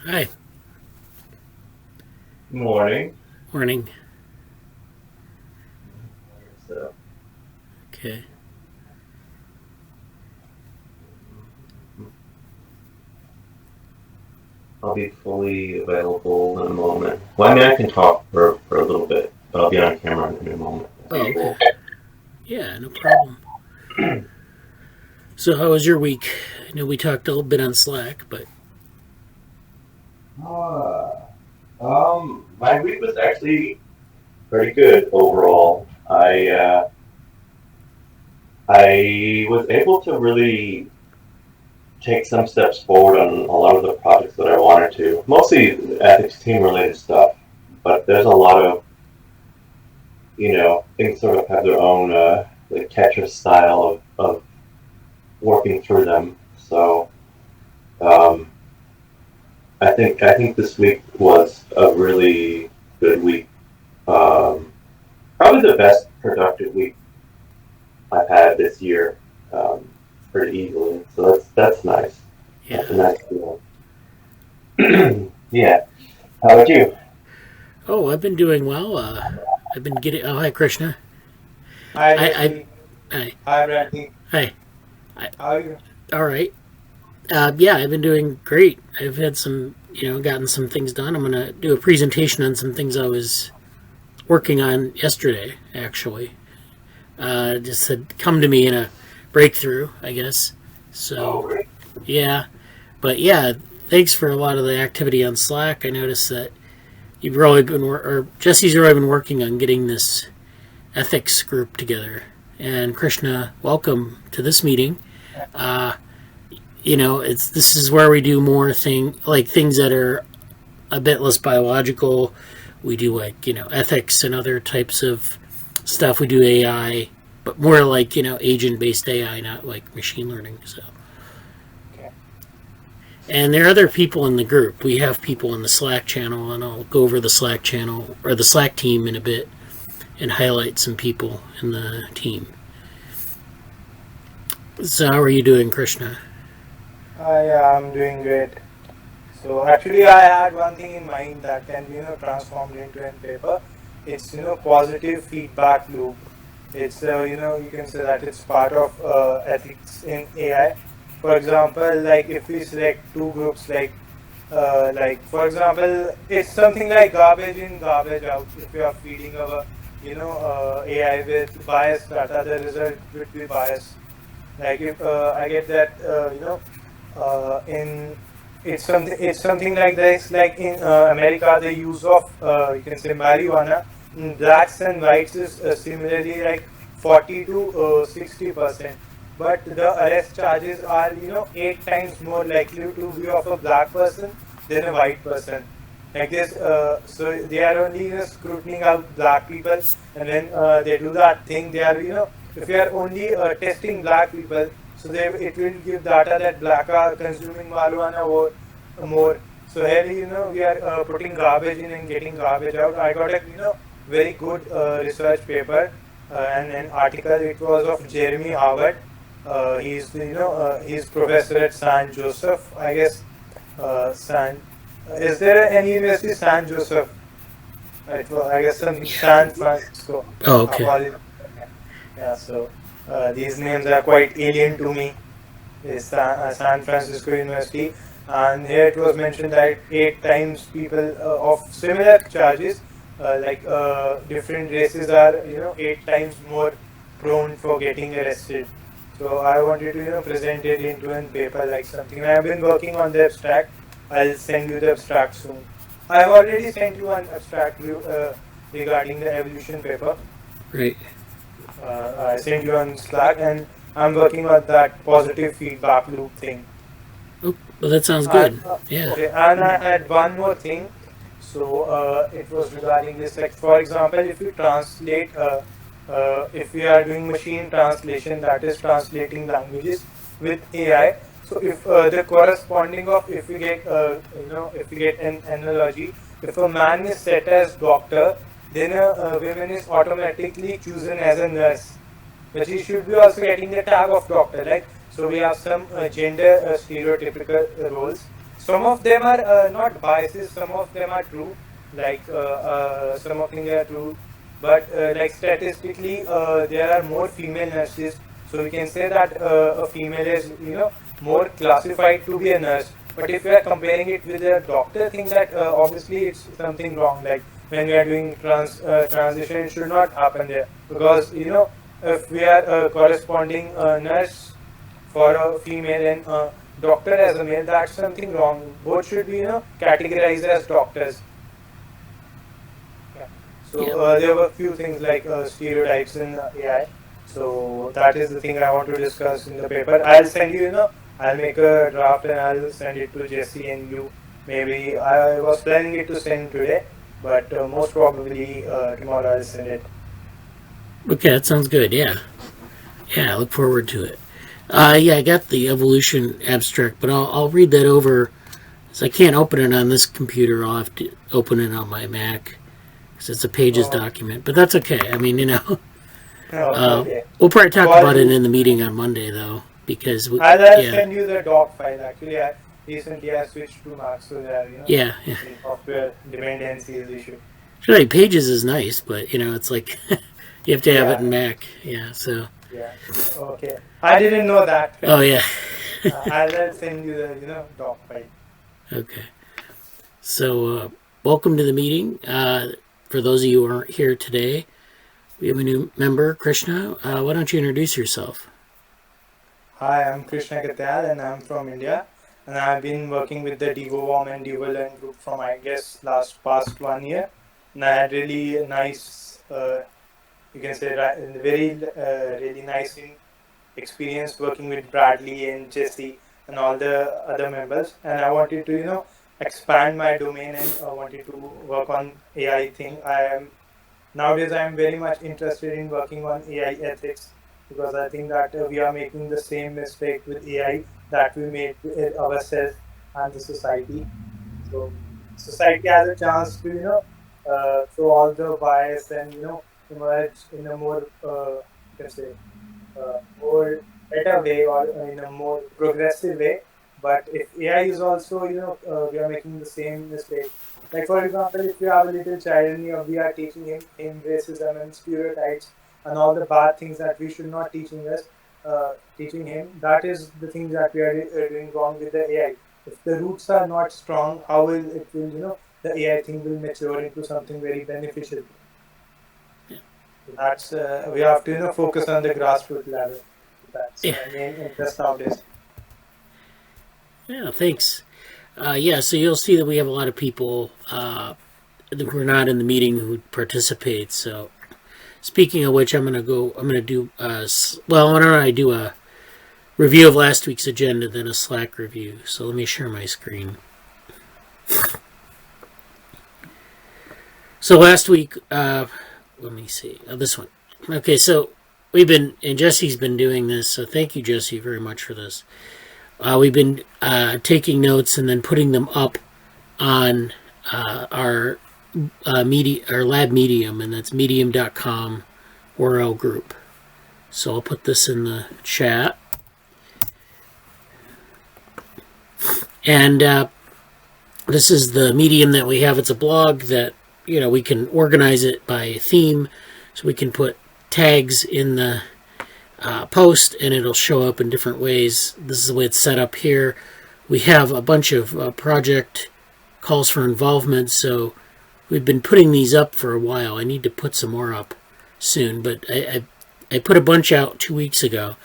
Hi. Morning. Morning. So, Okay. I'll be fully available in a moment. Well, I mean, I can talk for a little bit, but I'll be on camera in a moment. Oh, okay. Yeah, no problem. So, how was your week? I know we talked a little bit on Slack, but Uh, my week was actually pretty good overall. I was able to really take some steps forward on a lot of the projects that I wanted to, mostly ethics team related stuff. But there's a lot of things sort of have their own like Tetris style of working through them. So um, I think this week was a really good week. Um, Probably the best productive week I've had this year, um, pretty easily. So that's nice. That's yeah. a nice feeling. Yeah. How about you? Oh, I've been doing well. I've been getting. Oh, hi, Krishna. Hi, I. Leslie. Hi. Hi, Bradley. Hi. I. How are you? All right. Yeah, I've been doing great. I've had gotten some things done. I'm gonna do a presentation on some things I was working on yesterday. Actually, just had come to me in a breakthrough, I guess. Oh, So great. yeah, but yeah, thanks for a lot of the activity on Slack. I noticed that you've really been, or Jesse's really been working on getting this ethics group together. And Krishna, welcome to this meeting. Uh, this is where we do more things that are a bit less biological. We do ethics and other types of stuff. We do AI, but more like agent based AI, not like machine learning. So. Okay. And there are other people in the group. We have people in the Slack channel, and I'll go over the Slack channel or the Slack team in a bit and highlight some people in the team. So, how are you doing, Krishna? I'm doing great. So actually, I had one thing in mind that can be transformed into a paper. It's positive feedback loop. It's you can say that it's part of ethics in AI. For example, like if we select two groups, like for example, it's something like garbage in, garbage out. If we are feeding our AI with biased data, the result would be biased. Like if I get that in it's something like this. Like in America, the use of you can say marijuana in blacks and whites is similarly like 40 to 60%. But the arrest charges are 8 times more likely to be of a black person than a white person. Like this, so they are only scrutinizing out black people, and when they do that thing, they are if you are only testing black people, so it will give data that black are consuming marijuana more. So here we are putting garbage in and getting garbage out. I got a very good research paper and an article. It was of Jeremy Howard. He's professor at San Joseph, I guess. San Is there any university San Joseph? I guess something San Francisco. Oh, okay. Apologies. Yeah, so these names are quite alien to me. It's San Francisco University, and here it was mentioned that 8 times people of similar charges, different races are 8 times more prone for getting arrested. So I wanted to present it into a paper like something. I've been working on the abstract. I'll send you the abstract soon. I have already sent you an abstract regarding the evolution paper. Right. I sent you on Slack, and I'm working on that positive feedback loop thing. Oh, well, that sounds And good. Yeah. okay, and I had one more thing. So it was regarding this. Like for example, if you translate, if we are doing machine translation, that is translating languages with AI. So if the corresponding of if we get if we get an analogy, if a man is set as doctor, then a woman is automatically chosen as a nurse, but she should be also getting the tag of doctor, right? So we have some gender stereotypical roles. some of them are not biases, some of them are true, like some of them are true, but like statistically there are more female nurses, so we can say that a female is more classified to be a nurse. But if we are comparing it with a doctor thing, that obviously it's something wrong. Like when we are doing transition, it should not happen there, because if we are corresponding nurse for a female and doctor as a male, that's something wrong. Both should be categorized as doctors. Yeah. So Yeah. there were a few things like stereotypes in AI. So that is the thing I want to discuss in the paper. I'll send you, I'll make a draft and I'll send it to Jesse and you. Maybe I was planning it to send today, but most probably tomorrow I'll send it. Okay, that sounds good. Yeah. Yeah, I look forward to it. Yeah, I got the evolution abstract, but I'll read that over. So I can't open it on this computer. I'll have to open it on my Mac because it's a Pages document. But that's okay. I mean, Okay. we'll probably talk about it in the meeting on Monday, though, because I'll send you the doc file. Actually, recently I switched to Mac, so that yeah. the software dependency is issue. Actually, Pages is nice, but it's like you have to have it in Mac. Yeah. So. Yeah. Okay. I didn't know that. Oh yeah. I'll send you the doc file. Okay. So welcome to the meeting. For those of you who aren't here today, we have a new member, Krishna. Why don't you introduce yourself? Hi, I'm Krishna Katyal and I'm from India. And I've been working with the Developmental and Developmental group from, I guess, past 1 year. And I had really nice, you can say, very really nice experience working with Bradly and Jesse and all the other members. And I wanted to, expand my domain and I wanted to work on AI thing. Nowadays I'm very much interested in working on AI ethics, because I think that we are making the same mistake with AI that we made with ourselves and the society. So society has a chance to throw all the bias and emerge in a more you can say more better way, or in a more progressive way. But if AI is also we are making the same mistake. Like for example, if you have a little child and we are teaching him racism and stereotypes and all the bad things that we should not teaching him, that is the thing that we are doing wrong with the AI. If the roots are not strong, how will the AI thing will mature into something very beneficial? That's we have to focus on the grassroots level. That's my main interest nowadays. Yeah, thanks. Yeah, so you'll see that we have a lot of people who are not in the meeting who participate. So, speaking of which, I'm going to do, why don't I do a review of last week's agenda, then a Slack review. So let me share my screen. So last week, let me see, this one. Okay, so and Jesse's been doing this, so thank you, Jesse, very much for this. We've been taking notes and then putting them up on our lab Medium, and that's medium.com URL group. So I'll put this in the chat. And this is the Medium that we have. It's a blog that, we can organize it by theme, so we can put tags in the post and it'll show up in different ways. This is the way it's set up here. We have a bunch of project calls for involvement, so we've been putting these up for a while. I need to put some more up soon, but I put a bunch out 2 weeks ago.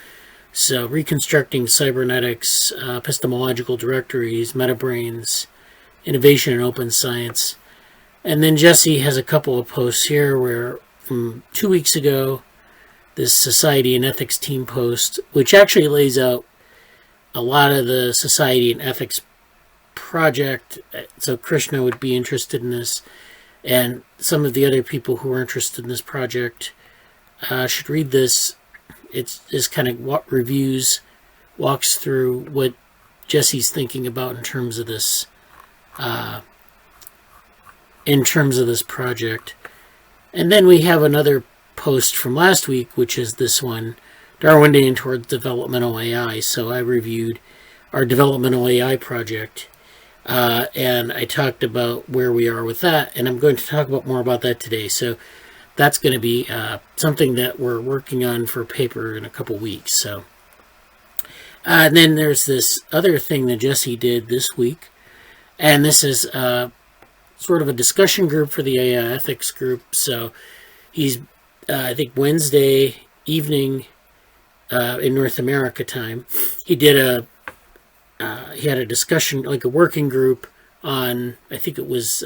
So reconstructing cybernetics, epistemological directories, metabrains, innovation in open science. And then Jesse has a couple of posts here where from 2 weeks ago, this Society and Ethics team post, which actually lays out a lot of the Society and Ethics project. So Krishna would be interested in this, and some of the other people who are interested in this project should read this. It's just kind of walks through what Jesse's thinking about in terms of this project. And then we have another post from last week, which is this one, Darwinian towards developmental AI. So I reviewed our developmental AI project. and I talked about where we are with that, and I'm going to talk about more about that today. So that's going to be something that we're working on for paper in a couple weeks. So, and then there's this other thing that Jesse did this week, and this is sort of a discussion group for the AI ethics group. So he's, I think Wednesday evening in North America time, he did he had a discussion, like a working group on, I think it was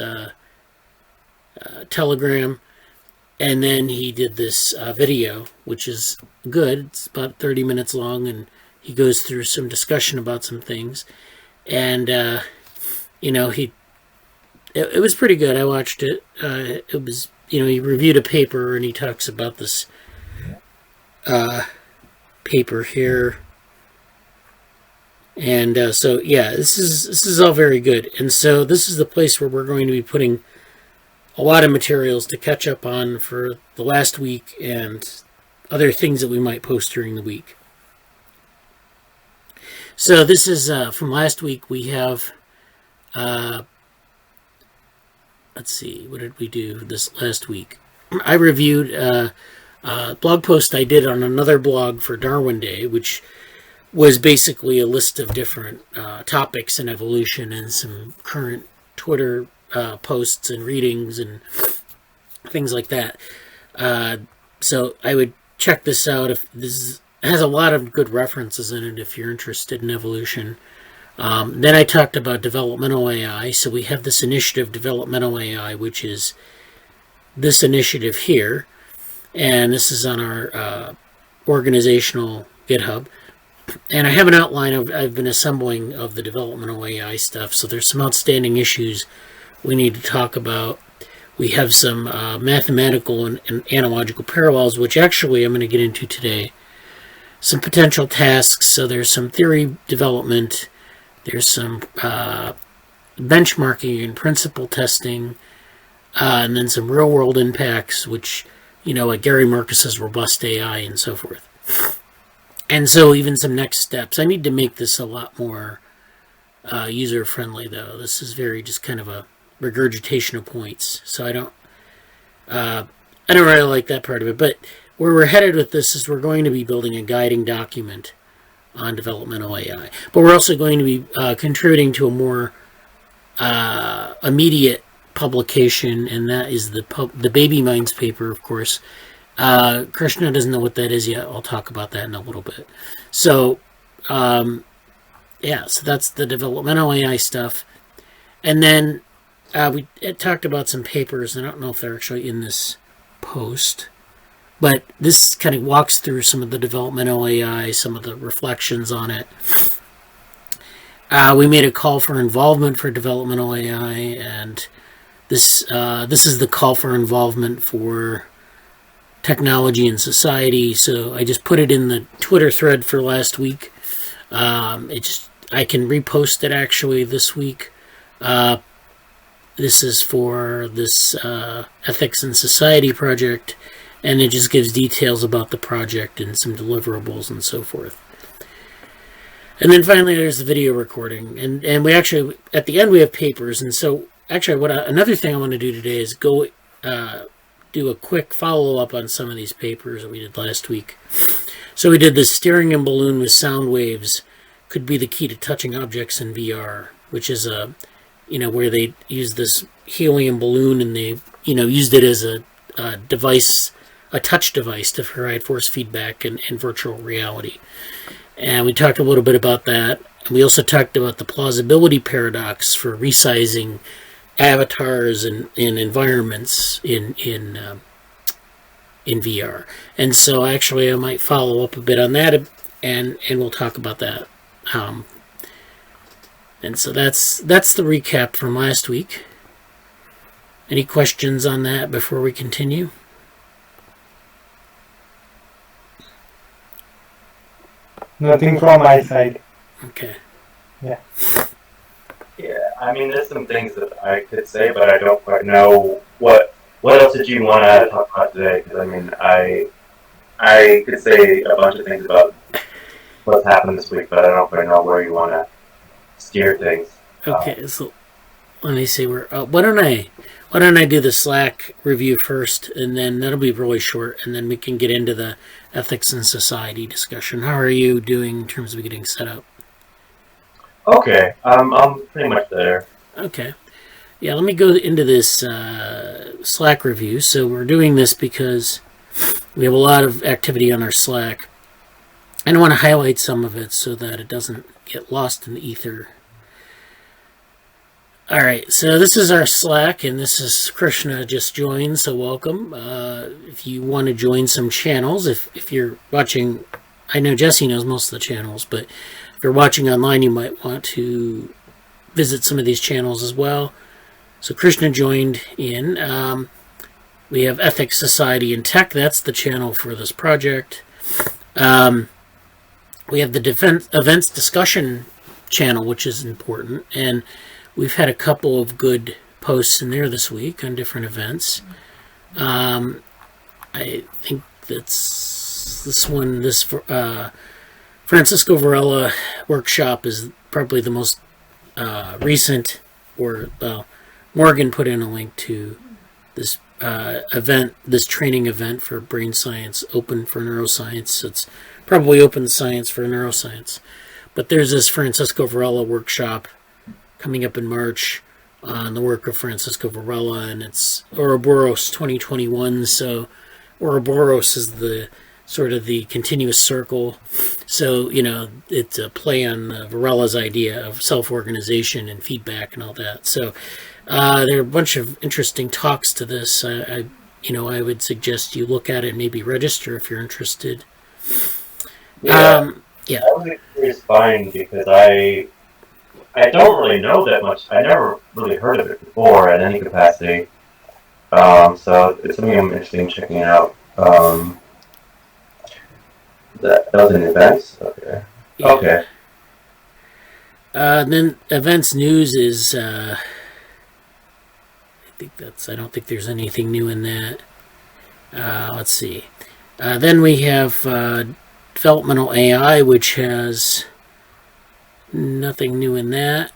Telegram, and then he did this video, which is good. It's about 30 minutes long, and he goes through some discussion about some things, and it was pretty good. I watched it. It was, he reviewed a paper, and he talks about this paper here. And so, yeah, this is all very good. And so this is the place where we're going to be putting a lot of materials to catch up on for the last week and other things that we might post during the week. So this is from last week. We have, let's see, what did we do this last week? I reviewed a blog post I did on another blog for Darwin Day, which was basically a list of different topics in evolution and some current Twitter posts and readings and things like that. So I would check this out. If this has a lot of good references in it if you're interested in evolution. Then I talked about developmental AI. So we have this initiative, Developmental AI, which is this initiative here. And this is on our organizational GitHub. And I have an outline I've been assembling of the developmental AI stuff. So there's some outstanding issues we need to talk about. We have some mathematical and analogical parallels, which actually I'm going to get into today. Some potential tasks. So there's some theory development. There's some benchmarking and principle testing. And then some real-world impacts, which, like Gary Marcus's robust AI and so forth. And so even some next steps. I need to make this a lot more user-friendly, though. This is very just kind of a regurgitation of points. So I don't really like that part of it. But where we're headed with this is we're going to be building a guiding document on developmental AI. But we're also going to be contributing to a more immediate publication, and that is the Baby Minds paper, of course. Krishna doesn't know what that is yet. I'll talk about that in a little bit. So, so that's the developmental AI stuff. And then we talked about some papers. I don't know if they're actually in this post, but this kind of walks through some of the developmental AI, some of the reflections on it. We made a call for involvement for developmental AI, and this is the call for involvement for technology and society. So I just put it in the Twitter thread for last week. I can repost it actually this week. This is for this ethics and society project, and it just gives details about the project and some deliverables and so forth. And then finally there's the video recording, and we actually at the end we have papers. And so actually another thing I want to do today is go do a quick follow-up on some of these papers that we did last week. So we did the steering a balloon with sound waves could be the key to touching objects in VR, which is where they use this helium balloon and they used it as a device, a touch device to provide force feedback and virtual reality. And we talked a little bit about that. And we also talked about the plausibility paradox for resizing avatars and environments in VR. And so actually I might follow up a bit on that, and we'll talk about that. And so that's the recap from last week. Any questions on that before we continue? Nothing from my side. Okay. Yeah. Yeah, I mean, there's some things that I could say, but I don't quite know what else did you want to talk about today? Because I mean, I could say a bunch of things about what's happened this week, but I don't quite know where you want to steer things. Okay, so let me see where. Why don't I do the Slack review first, and then that'll be really short, and then we can get into the ethics and society discussion. How are you doing in terms of getting set up? Okay, I'm pretty much there. Okay. Yeah, let me go into this Slack review. So we're doing this because we have a lot of activity on our Slack. And I want to highlight some of it so that it doesn't get lost in the ether. All right, so this is our Slack, and this is Krishna just joined, so welcome. If you want to join some channels, if you're watching, I know Jesse knows most of the channels, but if you're watching online, you might want to visit some of these channels as well. So Krishna joined in. We have Ethics, Society, and Tech. That's the channel for this project. We have the events discussion channel, which is important, and we've had a couple of good posts in there this week on different events. I think that's this one. This Francisco Varela workshop is probably the most recent. Or Morgan put in a link to this event, this training event for brain science, open for neuroscience. It's probably open science for neuroscience. But there's this Francisco Varela workshop coming up in March on the work of Francisco Varela, and it's Ouroboros 2021. So Ouroboros is the sort of the continuous circle. So, it's a play on Varela's idea of self-organization and feedback and all that. So there are a bunch of interesting talks to this. I would suggest you look at it and maybe register if you're interested. Yeah, Yeah. I was curious fine because I don't really know that much. I never really heard of it before in any capacity. So it's something I'm interested in checking out. That was in events? Okay. Yeah. Okay. Then events news is, I don't think there's anything new in that. Let's see. Then we have Developmental AI, which has nothing new in that.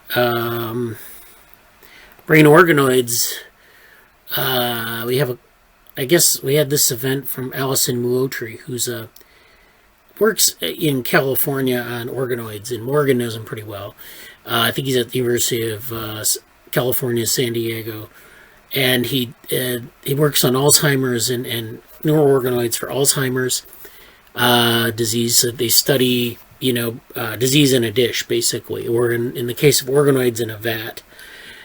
Brain organoids. We had this event from Alison Muotri, who's works in California on organoids, and Morgan knows him pretty well. I think he's at the University of California, San Diego, and he works on Alzheimer's and neuroorganoids for Alzheimer's disease. So they study, disease in a dish, basically, or in the case of organoids, in a vat.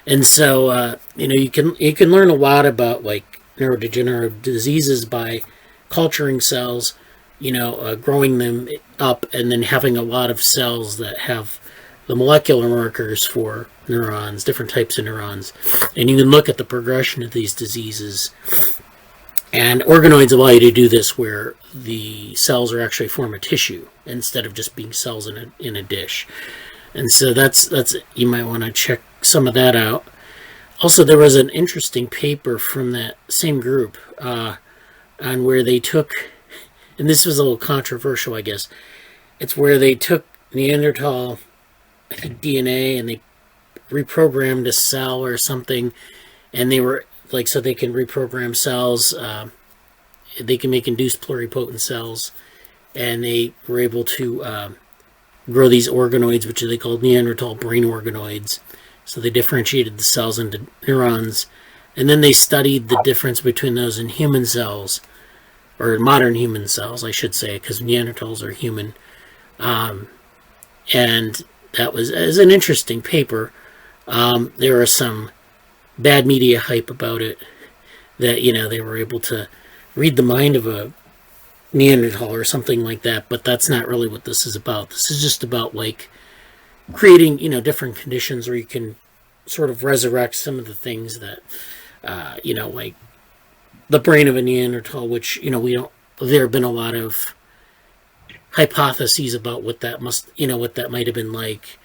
And so, you can learn a lot about like neurodegenerative diseases by culturing cells, growing them up, and then having a lot of cells that have the molecular markers for neurons, different types of neurons. And you can look at the progression of these diseases. And organoids allow you to do this where the cells are actually form a tissue instead of just being cells in a dish. And so that's you might want to check some of that out. Also, there was an interesting paper from that same group on where they took, and this was a little controversial, I guess. It's where they took Neanderthal, I think, DNA, and they reprogrammed a cell or something, and they were like, so they can reprogram cells. They can make induced pluripotent cells, and they were able to grow these organoids, which they called Neanderthal brain organoids. So they differentiated the cells into neurons, and then they studied the difference between those and human cells, or modern human cells, I should say, because Neanderthals are human. And that was an interesting paper. There are some bad media hype about it, that, they were able to read the mind of a Neanderthal or something like that, but that's not really what this is about. This is just about, like, creating, different conditions where you can sort of resurrect some of the things that, like the brain of a Neanderthal, which, there have been a lot of hypotheses about what that might have been like.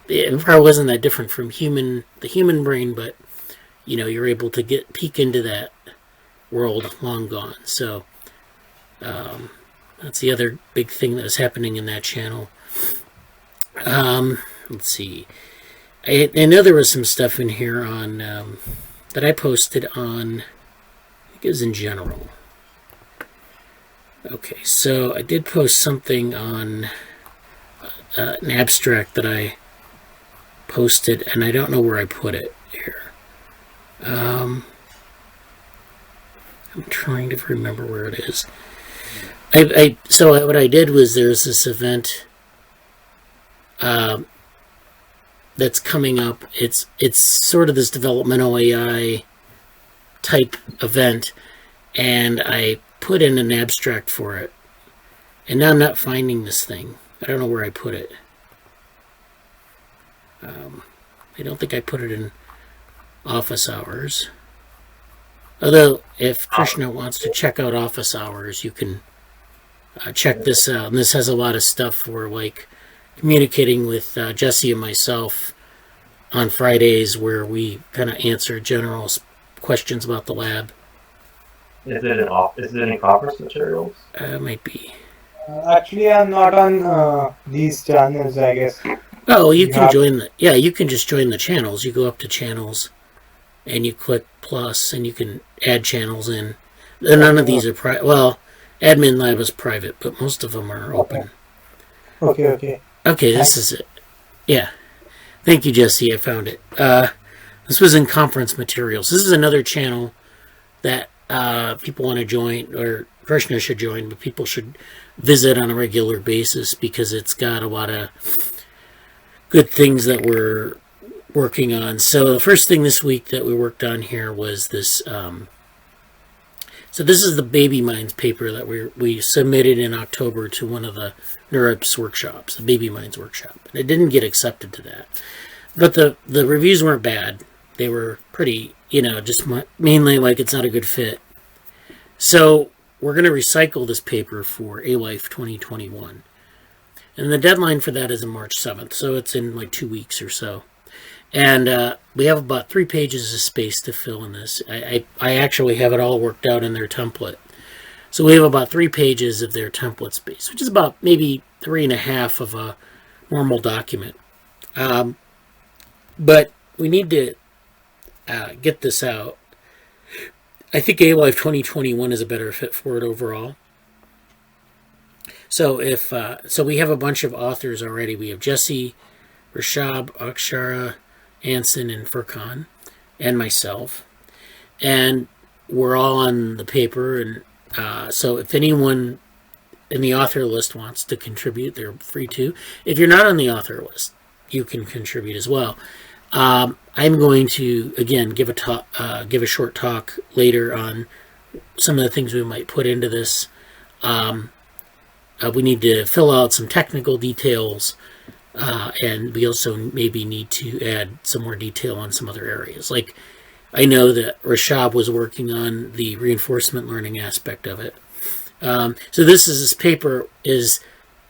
It probably wasn't that different from the human brain, but, you're able to peek into that world long gone. So, that's the other big thing that was happening in that channel. Let's see. I know there was some stuff in here on that I posted on, I think it was in general. Okay, so I did post something on an abstract that I posted, and I don't know where I put it here. I'm trying to remember where it is. So what I did was there's this event that's coming up. It's sort of this developmental AI type event, and I put in an abstract for it. And now I'm not finding this thing. I don't know where I put it. I don't think I put it in office hours. Although, if Krishna wants to check out office hours, you can check this out. And this has a lot of stuff for, like, communicating with Jesse and myself on Fridays, where we kind of answer general questions about the lab. Is it in conference materials? Might be. Actually, I'm not on these channels, I guess. Oh, you can join the... Yeah, you can just join the channels. You go up to channels, and you click plus, and you can add channels in. None of these are private. Well, Admin Lab is private, but most of them are open. Okay. Okay, this is it. Yeah. Thank you, Jesse. I found it. This was in conference materials. This is another channel that people want to join, or Krishna should join, but people should visit on a regular basis because it's got a lot of good things that we're working on. So the first thing this week that we worked on here was this. So this is the Baby Minds paper that we submitted in October to one of the NeuroSim workshops, the Baby Minds workshop. And it didn't get accepted to that. But the reviews weren't bad. They were pretty, just mainly like it's not a good fit. So we're going to recycle this paper for A-Life 2021. And the deadline for that is on March 7th. So it's in like 2 weeks or so. And we have about 3 pages of space to fill in this. I actually have it all worked out in their template. So we have about 3 pages of their template space, which is about maybe 3.5 of a normal document. But we need to get this out. I think A-Life 2021 is a better fit for it overall. So so we have a bunch of authors already. We have Jesse, Rashab, Akshara, Anson, and Furkan, and myself. And we're all on the paper. And so if anyone in the author list wants to contribute, they're free to. If you're not on the author list, you can contribute as well. I'm going to, again, give a short talk later on some of the things we might put into this. We need to fill out some technical details, and we also maybe need to add some more detail on some other areas. Like, I know that Rashab was working on the reinforcement learning aspect of it. So this paper is,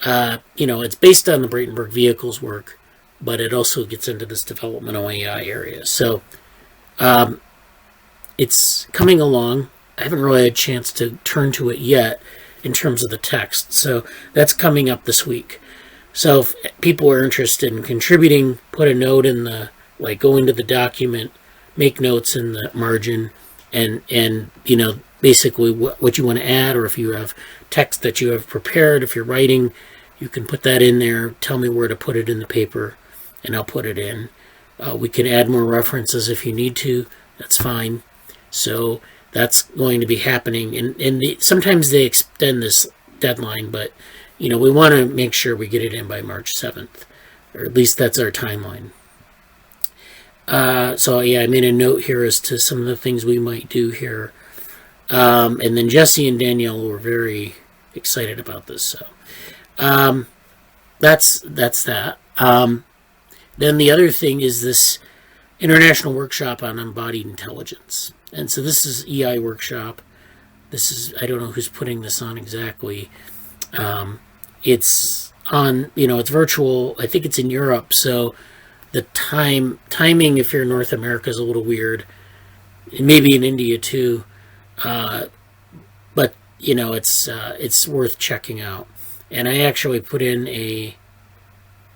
it's based on the Bratenberg Vehicles work, but it also gets into this developmental AI area. So it's coming along. I haven't really had a chance to turn to it yet in terms of the text. So that's coming up this week. So if people are interested in contributing, put a note in go into the document, make notes in the margin, and basically what you want to add, or if you have text that you have prepared, if you're writing, you can put that in there. Tell me where to put it in the paper, and I'll put it in. We can add more references if you need to. That's fine. So that's going to be happening. And sometimes they extend this deadline, but we want to make sure we get it in by March 7th, or at least that's our timeline. So yeah, I made a note here as to some of the things we might do here. And then Jesse and Danielle were very excited about this. So that's that. Then the other thing is this international workshop on embodied intelligence. And so this is EI workshop. This is, I don't know who's putting this on exactly. It's on, it's virtual. I think it's in Europe. So the timing, if you're in North America, is a little weird. And maybe in India too. But it's worth checking out. And I actually put in a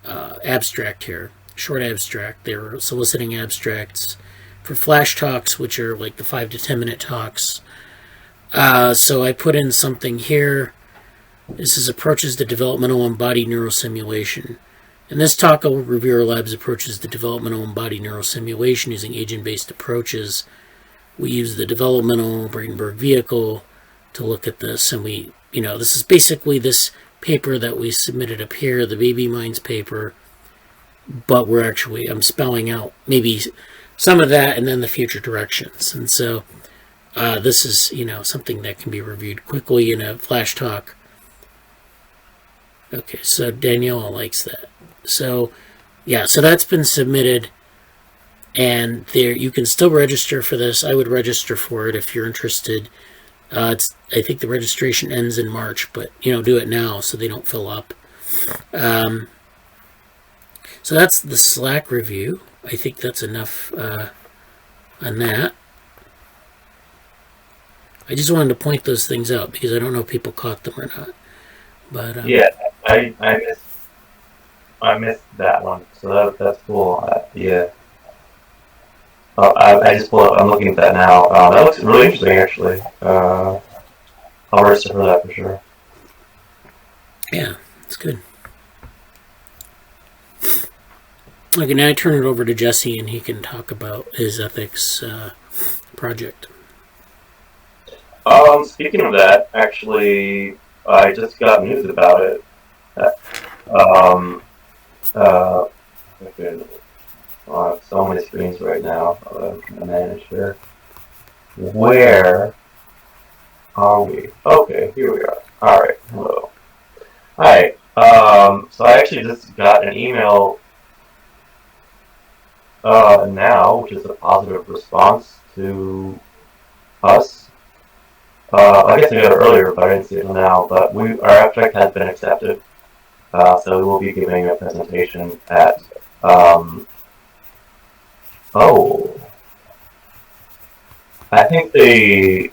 abstract here short abstract. They were soliciting abstracts for flash talks, which are like the 5 to 10 minute talks. So I put in something here. This is approaches to developmental embodied neurosimulation. In this talk, I will review our lab's approaches to developmental embodied neurosimulation using agent-based approaches. We use the developmental Bradenburg vehicle to look at this, and this is basically this paper that we submitted up here, the Baby Minds paper, but I'm spelling out maybe some of that and then the future directions. And so this is, something that can be reviewed quickly in a flash talk. Okay, so Daniela likes that. So, so that's been submitted, and there you can still register for this. I would register for it if you're interested. I think the registration ends in March, but do it now so they don't fill up. So that's the Slack review. I think that's enough on that. I just wanted to point those things out because I don't know if people caught them or not. But I missed that one, so that's cool. Yeah. I just pulled up. I'm looking at that now. That looks really interesting, actually. I'll register for that for sure. Yeah, it's good. Okay, now I turn it over to Jesse, and he can talk about his ethics project. Speaking of that, actually, I just got news about it. Okay. So many screens right now. I'm trying to manage here. Where are we? Okay, here we are. Alright, hello. Hi. So I actually just got an email now, which is a positive response to us. I guess I got it earlier, but I didn't see it now. But our abstract has been accepted. So we will be giving a presentation at I think they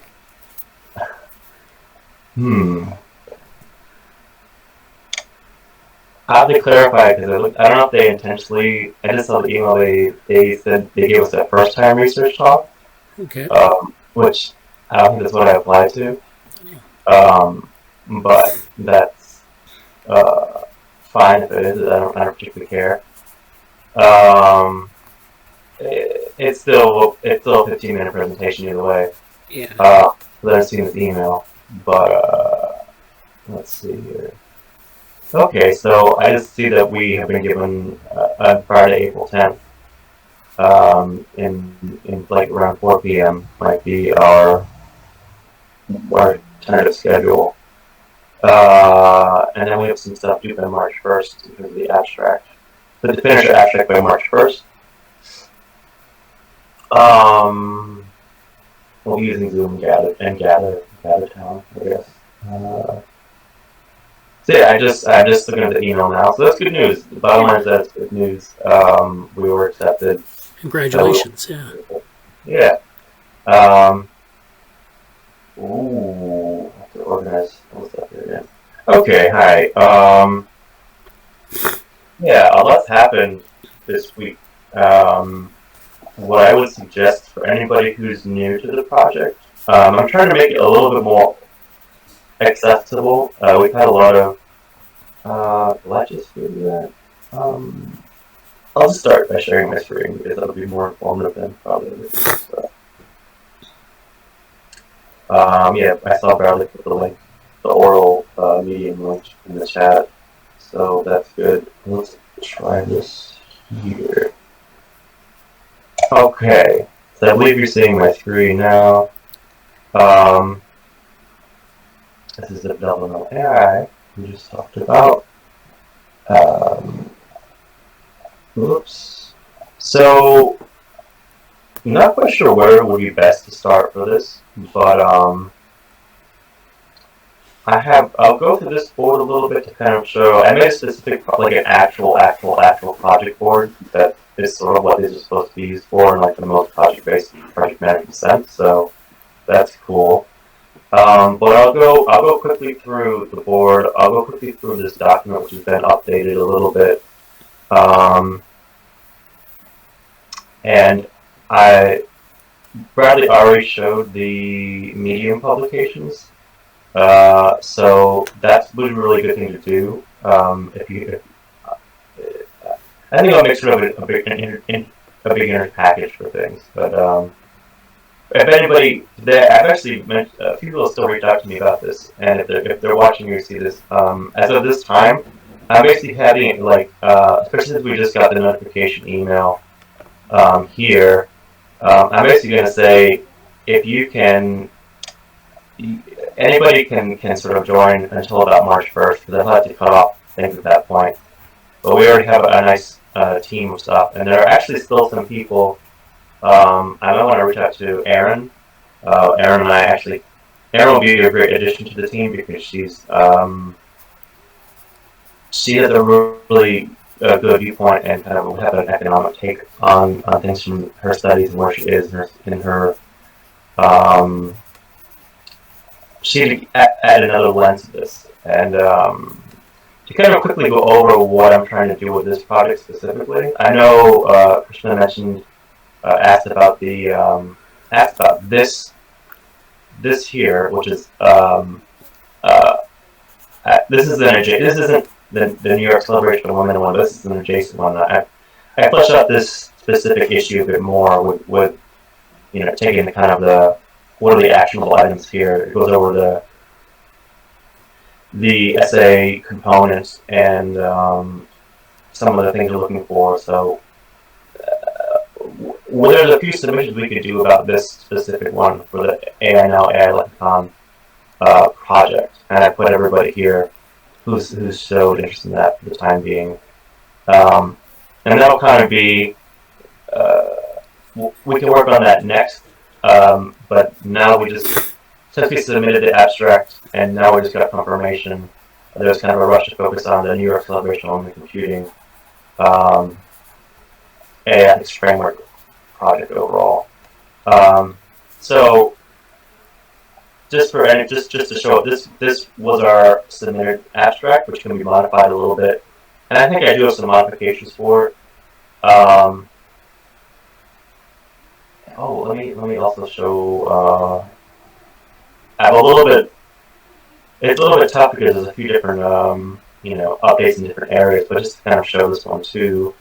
I have to clarify because I don't know if they intentionally. I just saw the email. They said they gave us a first time research talk. Okay. Which I don't think that's what I applied to. But that's fine if it is. I don't particularly care. It's still a 15-minute presentation either way. Yeah. I've seen this email, but let's see here. Okay, so I just see that we have been given on Friday, April 10th, in like around 4 p.m. might be our tentative schedule. And then we have some stuff due by March 1st because of the abstract. But to finish the abstract by March 1st, we'll be using Zoom and gather town, I guess. So yeah, I'm just looking at the email now. So that's good news. The bottom line is that's good news. We were accepted. Congratulations, Yeah. Ooh, I have to organize all stuff here again. Okay, hi. Yeah, a lot's happened this week. What I would suggest for anybody who's new to the project, I'm trying to make it a little bit more accessible. We've had a lot of let's just do that. I'll just start by sharing my screen because that'll be more informative than probably. So. Yeah, I saw Bradley put the link, the oral medium link in the chat, so that's good. Let's try this here. Okay, so I believe you're seeing my screen now. This is the developmental AI we just talked about. Oops. So, not quite sure where would be best to start for this, but I'll go through this board a little bit to kind of show. I made a specific, like an actual project board that is sort of what these are supposed to be used for in like the most project-based project management sense. So that's cool. But I'll go quickly through the board. I'll go quickly through this document, which has been updated a little bit. And Bradley already showed the Medium publications, so that's would be a really good thing to do. I think I'll make sort of a beginner's package for things. But if anybody, I've actually met a few people still reached out to me about this, and if they're watching or see this, as of this time, I'm basically having especially since we just got the notification email here. I'm basically going to say, if you can, anybody can sort of join until about March 1st, because I'll have to cut off things at that point. But we already have a nice team of stuff, and there are actually still some people. I might want to reach out to Erin. Erin and I actually, Erin will be a great addition to the team because she has a really good viewpoint and kind of will have an economic take on things from her studies and where she is in her she add another lens to this. And to kind of quickly go over what I'm trying to do with this project specifically, I know Krishna mentioned asked about this here, which is this isn't the New York Celebration of Women one. This is an adjacent one. I fleshed out this specific issue a bit more with taking the kind of what are the actionable items here. It goes over the essay components and some of the things we're looking for. So there's a few submissions we could do about this specific one for the AI Now AI Lexicon project, and I put everybody here who's showed interest in that for the time being, and that'll kind of be we can work on that next. But now since we submitted the abstract, and now we just got confirmation, there's kind of a rush to focus on the New York Celebration of Women Computing AI Ethics Framework project overall. So just to show up, this was our submitted abstract, which can be modified a little bit, and I think I do have some modifications for it. Let me also show. I have a little bit. It's a little bit tough because there's a few different updates in different areas, but just to kind of show this one too.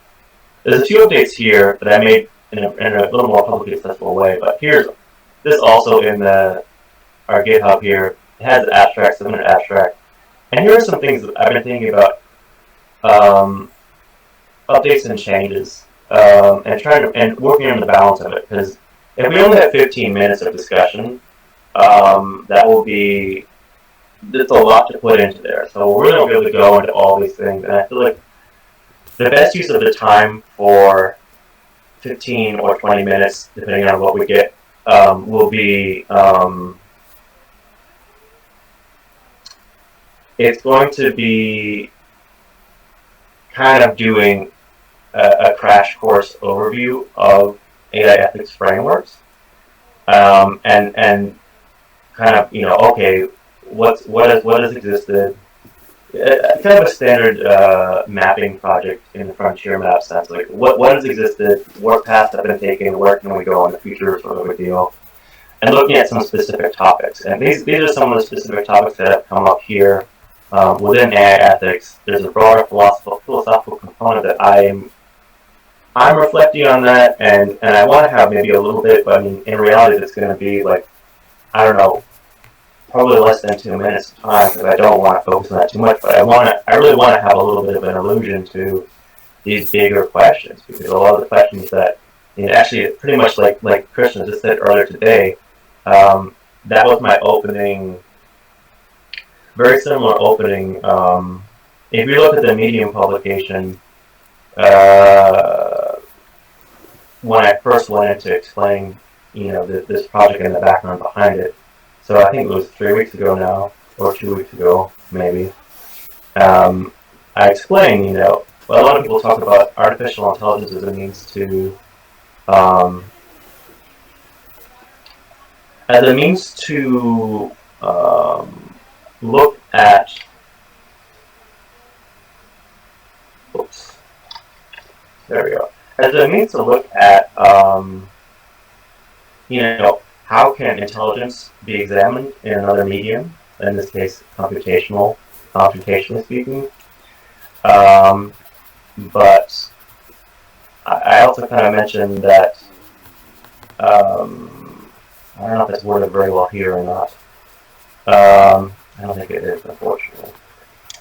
There's a few updates here that I made in a little more publicly accessible way, but here's this also in our GitHub here. It has the abstract, submitted abstract, and here are some things that I've been thinking about, updates and changes, and working on the balance of it. Because if we only have 15 minutes of discussion, that will be there's a lot to put into there. So we're really going to be able to go into all these things, and I feel like the best use of the time for 15 or 20 minutes, depending on what we get, will be it's going to be kind of doing a crash course overview of AI ethics frameworks, and kind of okay, what has existed. Kind of a standard mapping project in the frontier map sense, like what has existed, what paths have been taken, where can we go in the future, sort of a deal, and looking at some specific topics. And these are some of the specific topics that have come up here within AI ethics. There's a broader philosophical component that I'm reflecting on that, and I want to have maybe a little bit, but I mean, in reality, it's going to be like, I don't know, probably less than 2 minutes of time, because I don't want to focus on that too much, but I really want to have a little bit of an allusion to these bigger questions, because a lot of the questions that, actually pretty much like Krishna just said earlier today, that was my opening, very similar opening. If you look at the Medium publication, when I first went into explaining, this project and the background behind it, so I think it was 3 weeks ago now, or 2 weeks ago, maybe. I explained, a lot of people talk about artificial intelligence as a means to, look at, oops, there we go. as a means to look at, how can intelligence be examined in another medium, in this case, computationally speaking. But I also kind of mentioned that, I don't know if it's worded very well here or not. I don't think it is, unfortunately.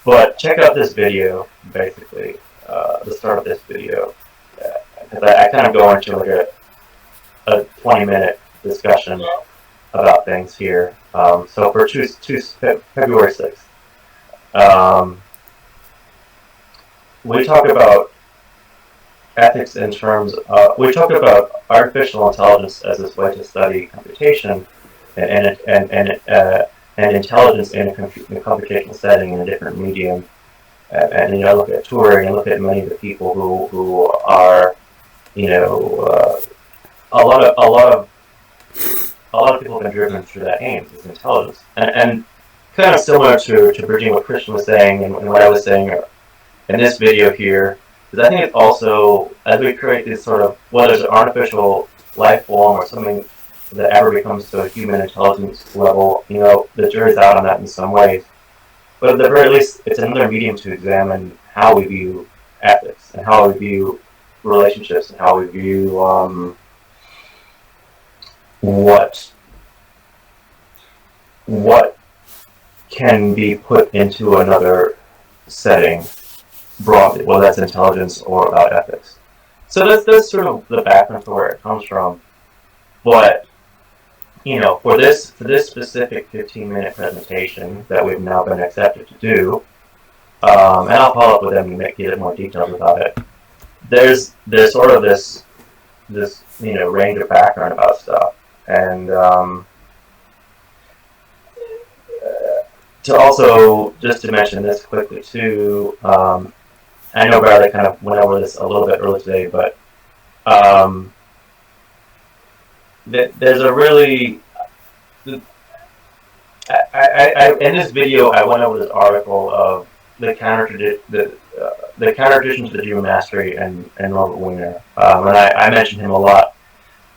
But check out this video, basically, the start of this video. Because I kind of go into like a 20-minute discussion about things here. So for February 6th, we talk about ethics in terms of, we talk about artificial intelligence as this way to study computation and intelligence in a computational setting in a different medium. And look at Turing and look at many of the people who are, a lot of people have been driven through that aim, is intelligence. And kind of similar to bridging what Krishna was saying and what I was saying in this video here, because I think it's also, as we create this sort of, whether it's an artificial life form or something that ever becomes to a human intelligence level, the jury's out on that in some ways. But at the very least, it's another medium to examine how we view ethics and how we view relationships and how we view what can be put into another setting broadly, whether that's intelligence or about ethics. So that's sort of the background for where it comes from. But for this specific 15-minute presentation that we've now been accepted to do, and I'll follow up with them and get more details about it. There's sort of this range of background about stuff, and to also just to mention this quickly too. I know Bradley kind of went over this a little bit earlier today, but there's a really, I in this video I went over this article of the counter-tradition to the Dream Mastery and Norbert Wiener, and I mentioned him a lot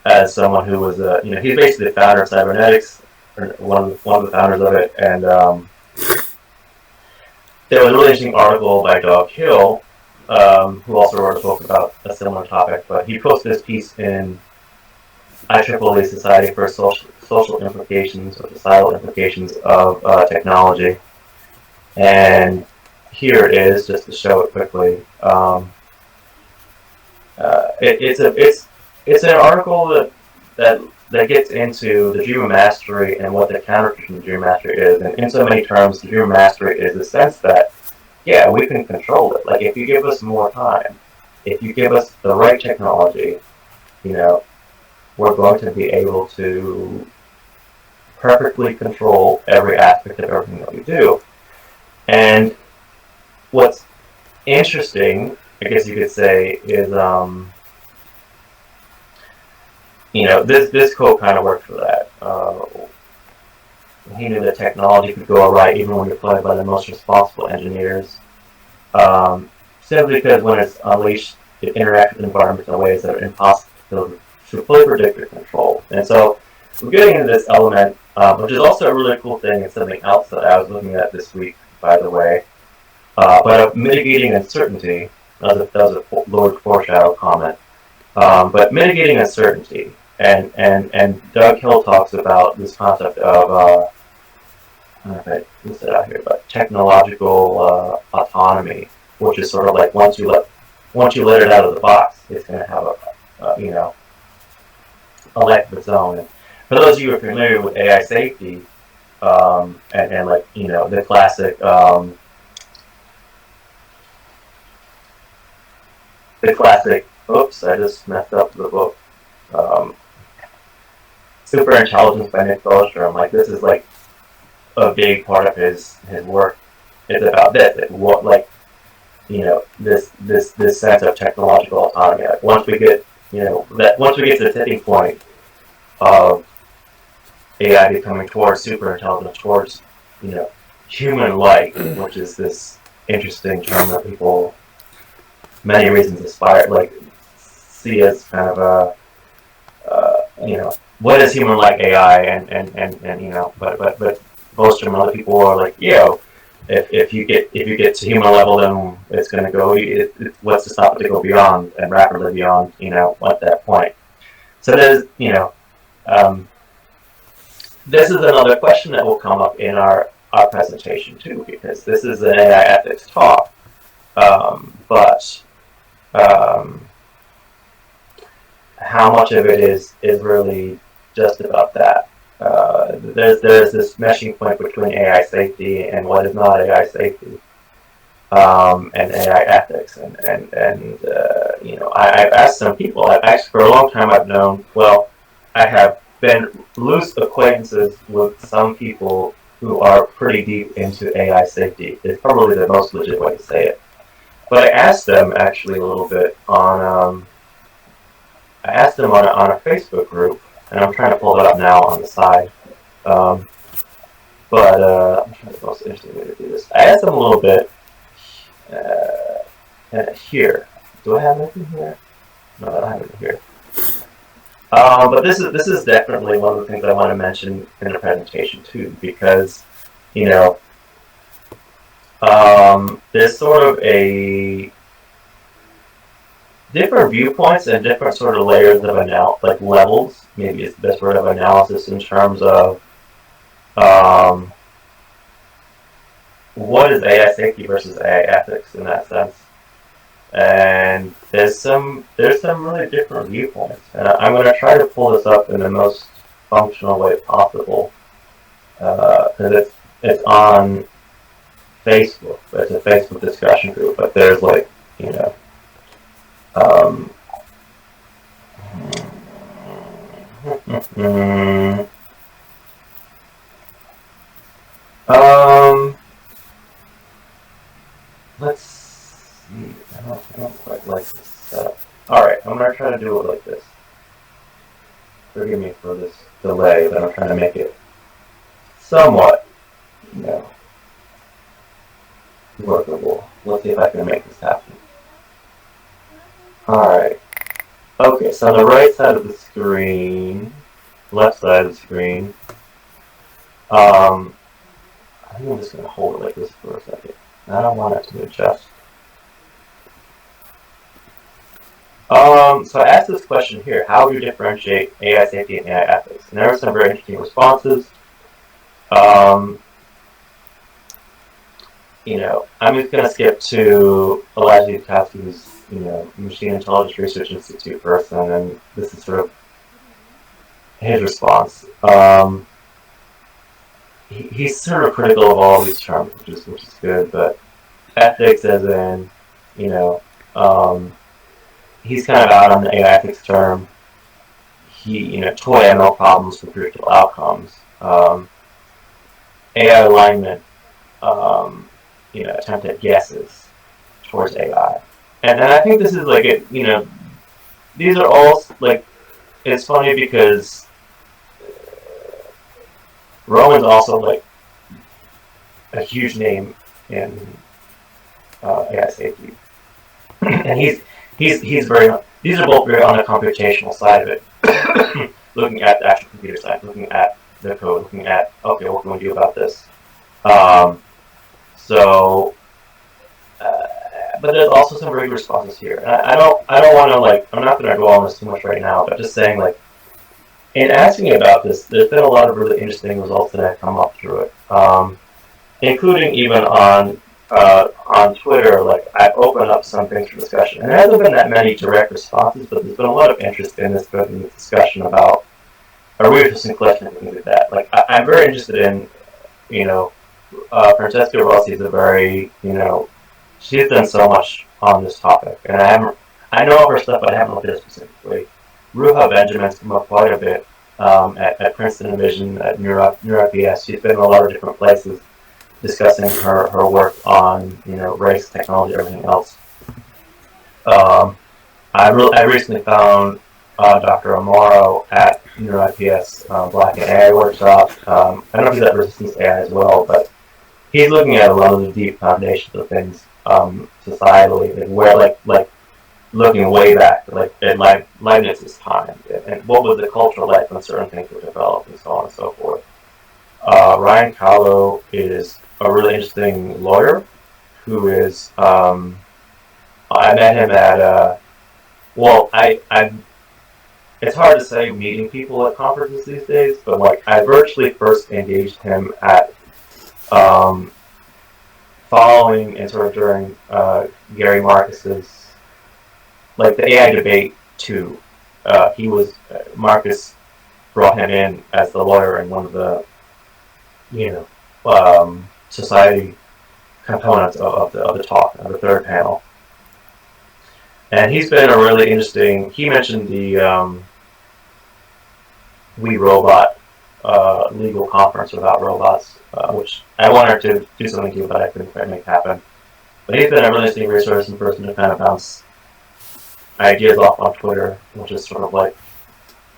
as someone who was he's basically the founder of cybernetics, or one of the founders of it, and there was a really interesting article by Doug Hill, who also wrote a book about a similar topic, but he posted this piece in IEEE Society for Social Implications or Societal Implications of Technology. And here it is, just to show it quickly. It's an article that gets into the Dream of Mastery and what the counter-tradition of Dream Mastery is. And in so many terms, the Dream of Mastery is the sense that, yeah, we can control it. Like, if you give us more time, if you give us the right technology, we're going to be able to perfectly control every aspect of everything that we do. And what's interesting, I guess you could say, is this quote kind of worked for that. He knew that technology could go awry even when deployed by the most responsible engineers, simply because when it's unleashed, it interacts with environments in ways that are impossible to fully predict or control. And so we're getting into this element, which is also a really cool thing, and something else that I was looking at this week, by the way, but of mitigating uncertainty. That was a Lord Foreshadow comment. But mitigating uncertainty, and Doug Hill talks about this concept of I don't know if I list it out here, but technological autonomy, which is sort of like once you let it out of the box, it's going to have a life of its own. And for those of you who are familiar with AI safety, and the classic, oops, I just messed up the book. Superintelligence by Nick Bostrom. Like, this is like a big part of his work. It's about this. This sense of technological autonomy. Like, once we get to the tipping point of AI becoming towards superintelligence, towards human-like, which is this interesting term that people, many reasons, aspire. Like, see as kind of a what is human-like AI, and but most of other people are like, if you get to human level, then it's going to go. What's to stop it to go beyond and rapidly beyond, at that point. So there's, this is another question that will come up in our presentation too, because this is an AI ethics talk, but how much of it is really just about that? There's this meshing point between AI safety and what is not AI safety, and AI ethics, and I've asked some people. I've asked for a long time. I have been loose acquaintances with some people who are pretty deep into AI safety. It's probably the most legit way to say it. But I asked them actually a little bit on. I asked them on a Facebook group, and I'm trying to pull it up now on the side. I'm trying to the most interesting way to do this. I asked them a little bit here. Do I have anything here? No, I don't have anything here. But this is definitely one of the things I want to mention in the presentation too, because there's sort of a different viewpoints and different sort of layers of levels. Maybe it's the best word of analysis in terms of what is AI safety versus AI ethics in that sense. And there's some really different viewpoints, and I'm going to try to pull this up in the most functional way possible, because it's on Facebook. It's a Facebook discussion group, but there's let's see. I don't quite like this setup. Alright, I'm going to try to do it like this. Forgive me for this delay, but I'm trying to make it somewhat, workable. Let's see if I can make this happen. Alright. Okay, so on the right side of the screen, left side of the screen, I think I'm just going to hold it like this for a second. I don't want it to adjust. So I asked this question here: how do you differentiate AI safety and AI ethics? And there were some very interesting responses. I'm just going to skip to Bradly Alicea, who's Machine Intelligence Research Institute person, and this is sort of his response. He's sort of critical of all these terms, which is good, but ethics, as in, he's kind of out on the AI ethics term. Toy ML problems for predictable outcomes, AI alignment, attempt at guesses towards AI, and I think this is these are all it's funny because Rowan's also a huge name in AI safety, and he's very. These are both very on the computational side of it, looking at the actual computer side, looking at the code, looking at what can we do about this. But there's also some very good responses here, and I don't want to I'm not going to go on this too much right now, but just saying in asking about this, there's been a lot of really interesting results that have come up through it, including even on Twitter. I've opened up some things for discussion, and there hasn't been that many direct responses, but there's been a lot of interest in this discussion about are we interested in collection and things like that. I'm very interested in, Francesca Rossi is a very, she's done so much on this topic, and I know of her stuff, but I haven't looked at it specifically. Ruha Benjamin's come up quite a bit at Princeton Vision, at NeuroPS. She's been in a lot of different places discussing her work on race, technology, everything else. I recently found Dr. Amaro at NeuroPS Black and AI workshop. I don't know if he's at Resistance AI as well, but he's looking at a lot of the deep foundations of things societally, and where looking way back, like at Leibniz's time, and what was the culture like when certain things were developed, and so on and so forth. Ryan Kahlo is a really interesting lawyer who is. I met him at. Well, I. It's hard to say meeting people at conferences these days, but like I virtually first engaged him at following and sort of during Gary Marcus's like the AI debate too. He was Marcus brought him in as the lawyer in one of the society components of the talk of the third panel, and he's been a really interesting. He mentioned the We Robot legal conference about robots, which I wanted to do something to, but I couldn't quite make happen. But he's been a really interesting resource and person to kind of bounce ideas off on Twitter, which is sort of like,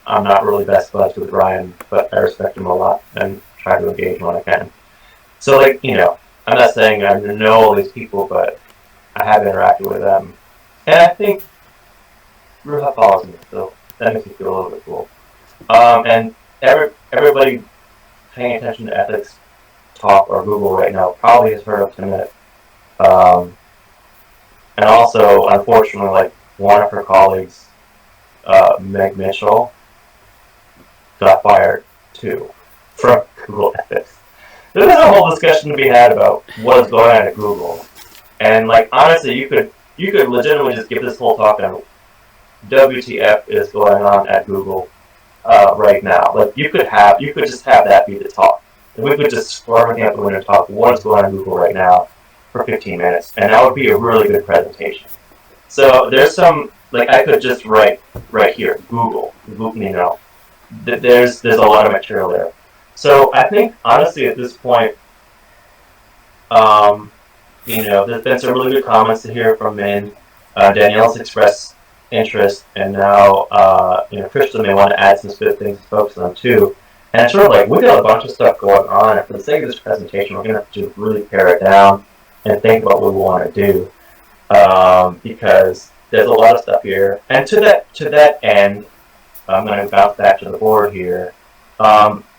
I'm not really best buds with Ryan, but I respect him a lot and try to engage when I can. So, like, I'm not saying I know all these people, but I have interacted with them. And I think Ruha follows me, so that makes me feel a little bit cool. And everybody paying attention to ethics talk or Google right now probably has heard of Timnit. And also, unfortunately, like one of her colleagues, Meg Mitchell, got fired too from Google ethics. There's a whole discussion to be had about what is going on at Google, and like honestly, you could legitimately just give this whole talk on WTF is going on at Google right now. Like you could just have that be the talk, and we could just throw everything out the window and talk what is going on at Google right now for 15 minutes, and that would be a really good presentation. So there's some like I could just write right here Google, there's a lot of material there. So I think honestly at this point, there's been some really good comments to hear from Min. Danielle's expressed interest, and now Krishna may want to add some specific things to focus on too. And it's sort of like we got a bunch of stuff going on, and for the sake of this presentation, we're going to have to really pare it down and think about what we want to do, because there's a lot of stuff here. And to that end, I'm going to bounce back to the board here.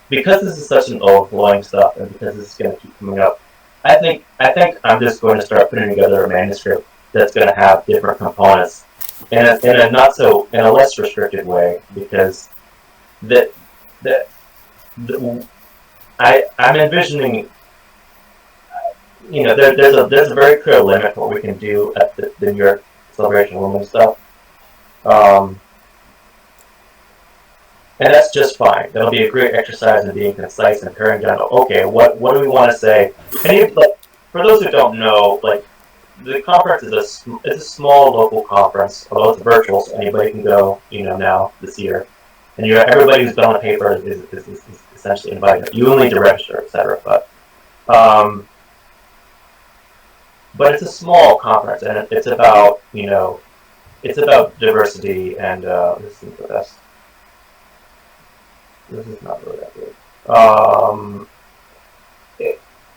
Because this is such an overflowing stuff, and because this is going to keep coming up, I think I'm just going to start putting together a manuscript that's going to have different components in a less restricted way, because I'm envisioning, there's a very clear limit what we can do at the New York Celebration of Women stuff. And that's just fine. That'll be a great exercise in being concise and paring down. Okay, what do we want to say? And for those who don't know, like the conference is a small local conference, although it's virtual, so anybody can go. Now this year, and everybody who's done a paper is essentially invited. You will need to register, etc. But it's a small conference, and it's about diversity and this is the best. This is not really that good.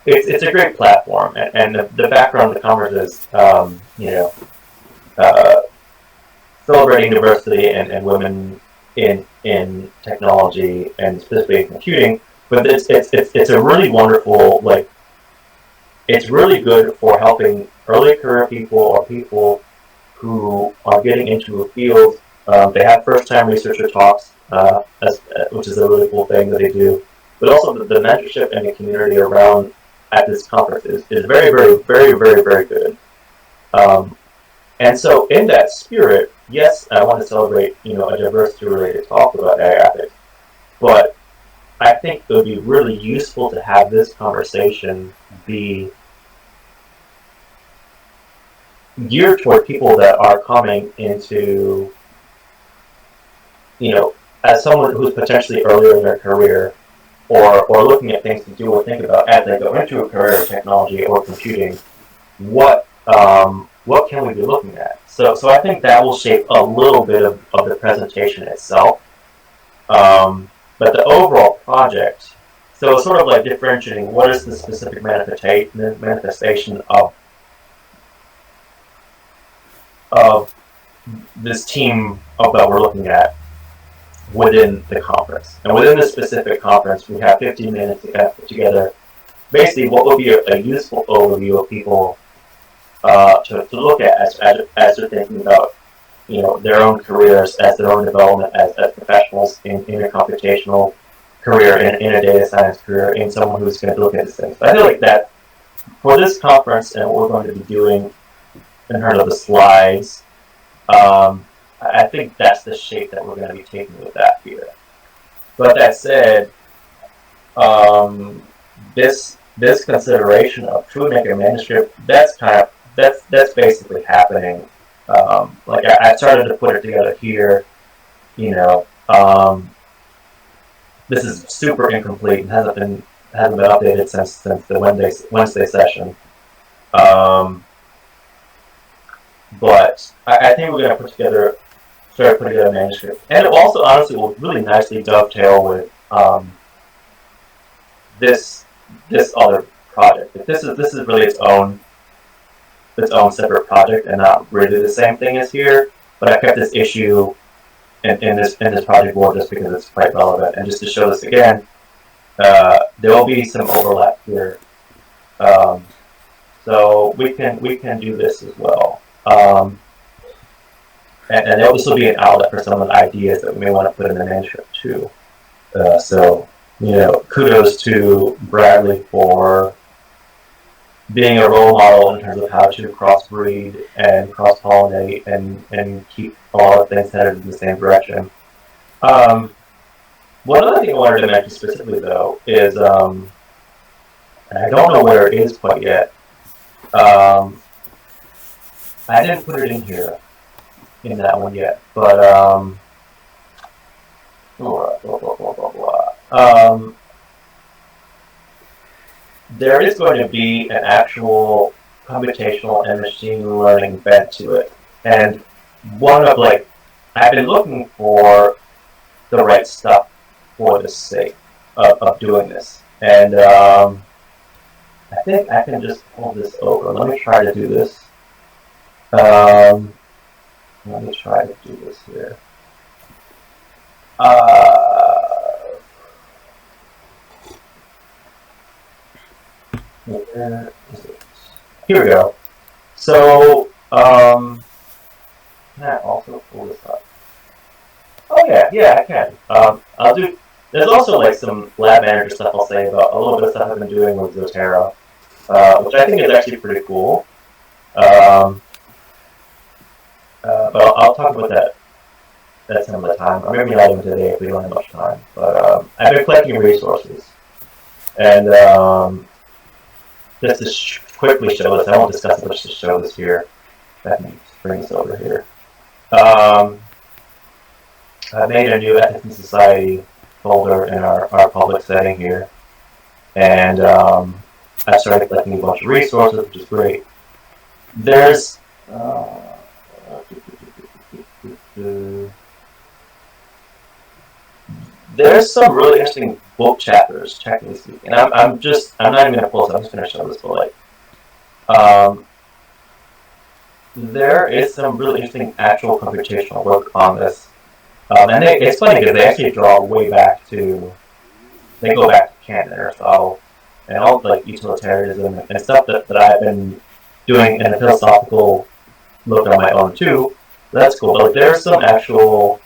It's a great platform, and the background of the conference is, celebrating diversity and women in technology and specifically in computing. But it's a really wonderful, like, it's really good for helping early career people or people who are getting into a field. They have first-time researcher talks. Which is a really cool thing that they do, but also the mentorship and the community around at this conference is very, very, very, very, very good. And so in that spirit, yes, I want to celebrate a diversity-related talk about AI ethics, but I think it would be really useful to have this conversation be geared toward people that are coming into, as someone who's potentially earlier in their career, or looking at things to do or think about as they go into a career in technology or computing, what can we be looking at? So I think that will shape a little bit of the presentation itself. But the overall project, so it's sort of like differentiating what is the specific manifestation of this team that we're looking at within the conference. And within this specific conference, we have 15 minutes to kind of put together basically what would be a useful overview of people to look at as they're thinking about their own careers, as their own development as professionals in a computational career, in a data science career, in someone who's going to look at these things. But I feel like that for this conference and what we're going to be doing in terms of the slides, I think that's the shape that we're going to be taking with that here. But that said, this consideration of truly making a manuscript, that's basically happening. Like I started to put it together here. This is super incomplete and hasn't been updated since the Wednesday session. But I think we're going to start putting together a manuscript, and it also honestly will really nicely dovetail with this other project. This is really its own separate project and not really the same thing as here. But I kept this issue in this project board just because it's quite relevant, and just to show this again, there will be some overlap here. So we can do this as well. And this will be an outlet for some of the ideas that we may want to put in the manuscript too. So kudos to Bradley for being a role model in terms of how to crossbreed and cross-pollinate and keep a lot of things headed in the same direction. One other thing I wanted to mention specifically, though, is, and I don't know where it is quite yet, I didn't put it in here, in that one yet, but, there is going to be an actual computational and machine learning bent to it. And I've been looking for the right stuff for the sake of doing this. And I think I can just pull this over. Let me try to do this. Let me try to do this here. Here we go. So, can I also pull this up? Oh yeah, I can. I'll do. There's also some lab manager stuff I'll say about a little bit of stuff I've been doing with Zotero, which I think is actually pretty cool. But I'll talk about that some of the time, or maybe not even today if we don't have much time. But I've been collecting resources, and just to quickly show this, I won't discuss it, but just to show this here. Let me bring this over here. I made a new Ethics and Society folder in our public setting here, and I started collecting a bunch of resources, which is great. There's some really interesting book chapters, technically speaking. And I'm not even going to pull this, I'm just going to show this bullet. There is some really interesting actual computational work on this. And it's funny because they actually draw way back to, they go back to Kant and Aristotle, and all utilitarianism and stuff that I've been doing in a philosophical look on my own too. That's cool. But there's some actual,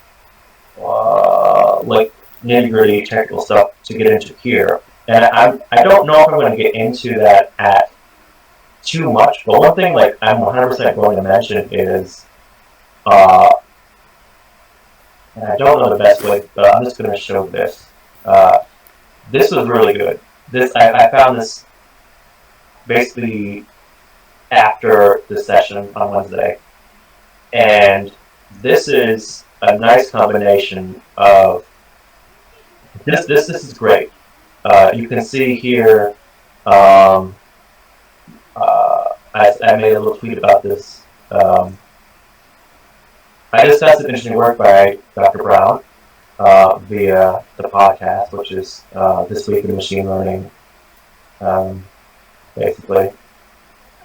nitty-gritty technical stuff to get into here. And I don't know if I'm going to get into that at too much, but one thing I'm 100% going to mention is, and I don't know the best way, but I'm just going to show this. This was really good. I found this basically after the session on Wednesday, and this is a nice combination of this is great. You can see here, I made a little tweet about this. I just got some interesting work by Dr. Brown via the podcast, which is This Week in Machine Learning, basically.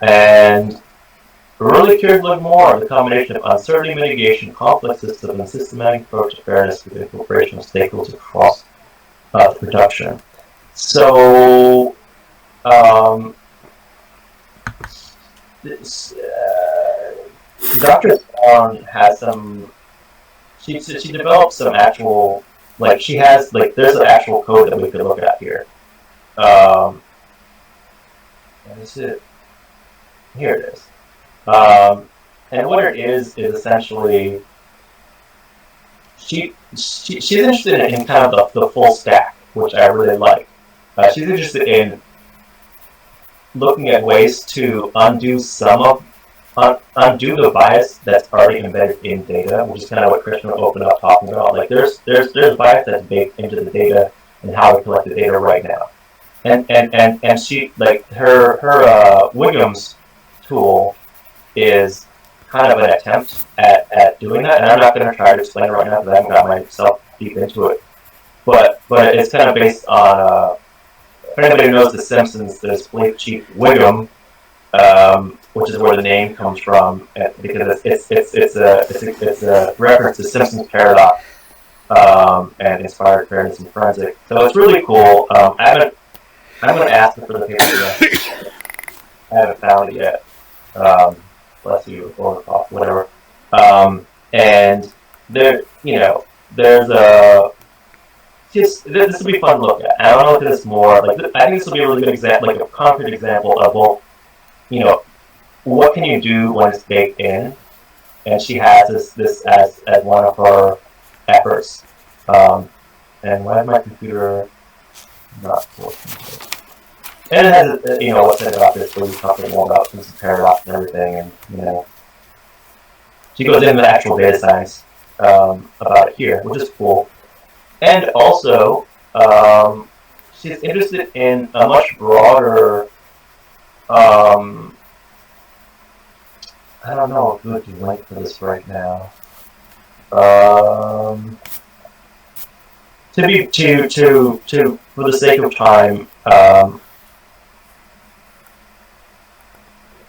And We're really curious to learn more of the combination of uncertainty mitigation, complex systems, and systematic approach to fairness with the incorporation of stakeholders across the production. So, Dr. Swan has some. She developed some actual, like, she has, like, there's an actual code that we could look at here. What is it? Here it is. And what it is essentially, she's interested in kind of the full stack, which I really like. She's interested in looking at ways to undo undo the bias that's already embedded in data, which is kind of what Krishna opened up talking about. Like there's bias that's baked into the data and how we collect the data right now. And she, like, her Wiggum's tool is kind of an attempt at doing that, and I'm not going to try to explain it right now because I haven't got myself deep into it. But it's kind of based on, if anybody knows The Simpsons, there's Police Chief Wiggum, which is where the name comes from, because it's a reference to Simpsons paradox, and inspired fairness and forensic. So it's really cool. I'm going to ask them for the paper yet. I haven't found it yet. Bless you, or whatever. And there, there's a. This will be fun to look at. I want to look at this more. Like, I think this will be a really good example, like a concrete example of, well, what can you do when it's baked in? And she has this as one of her efforts. And why is my computer not working? And it has, what's said about this, where we talk more about some paradox and everything, and, she goes into the actual data science about it here, which is cool. And also, she's interested in a much broader, I don't know a good link for this right now. For the sake of time,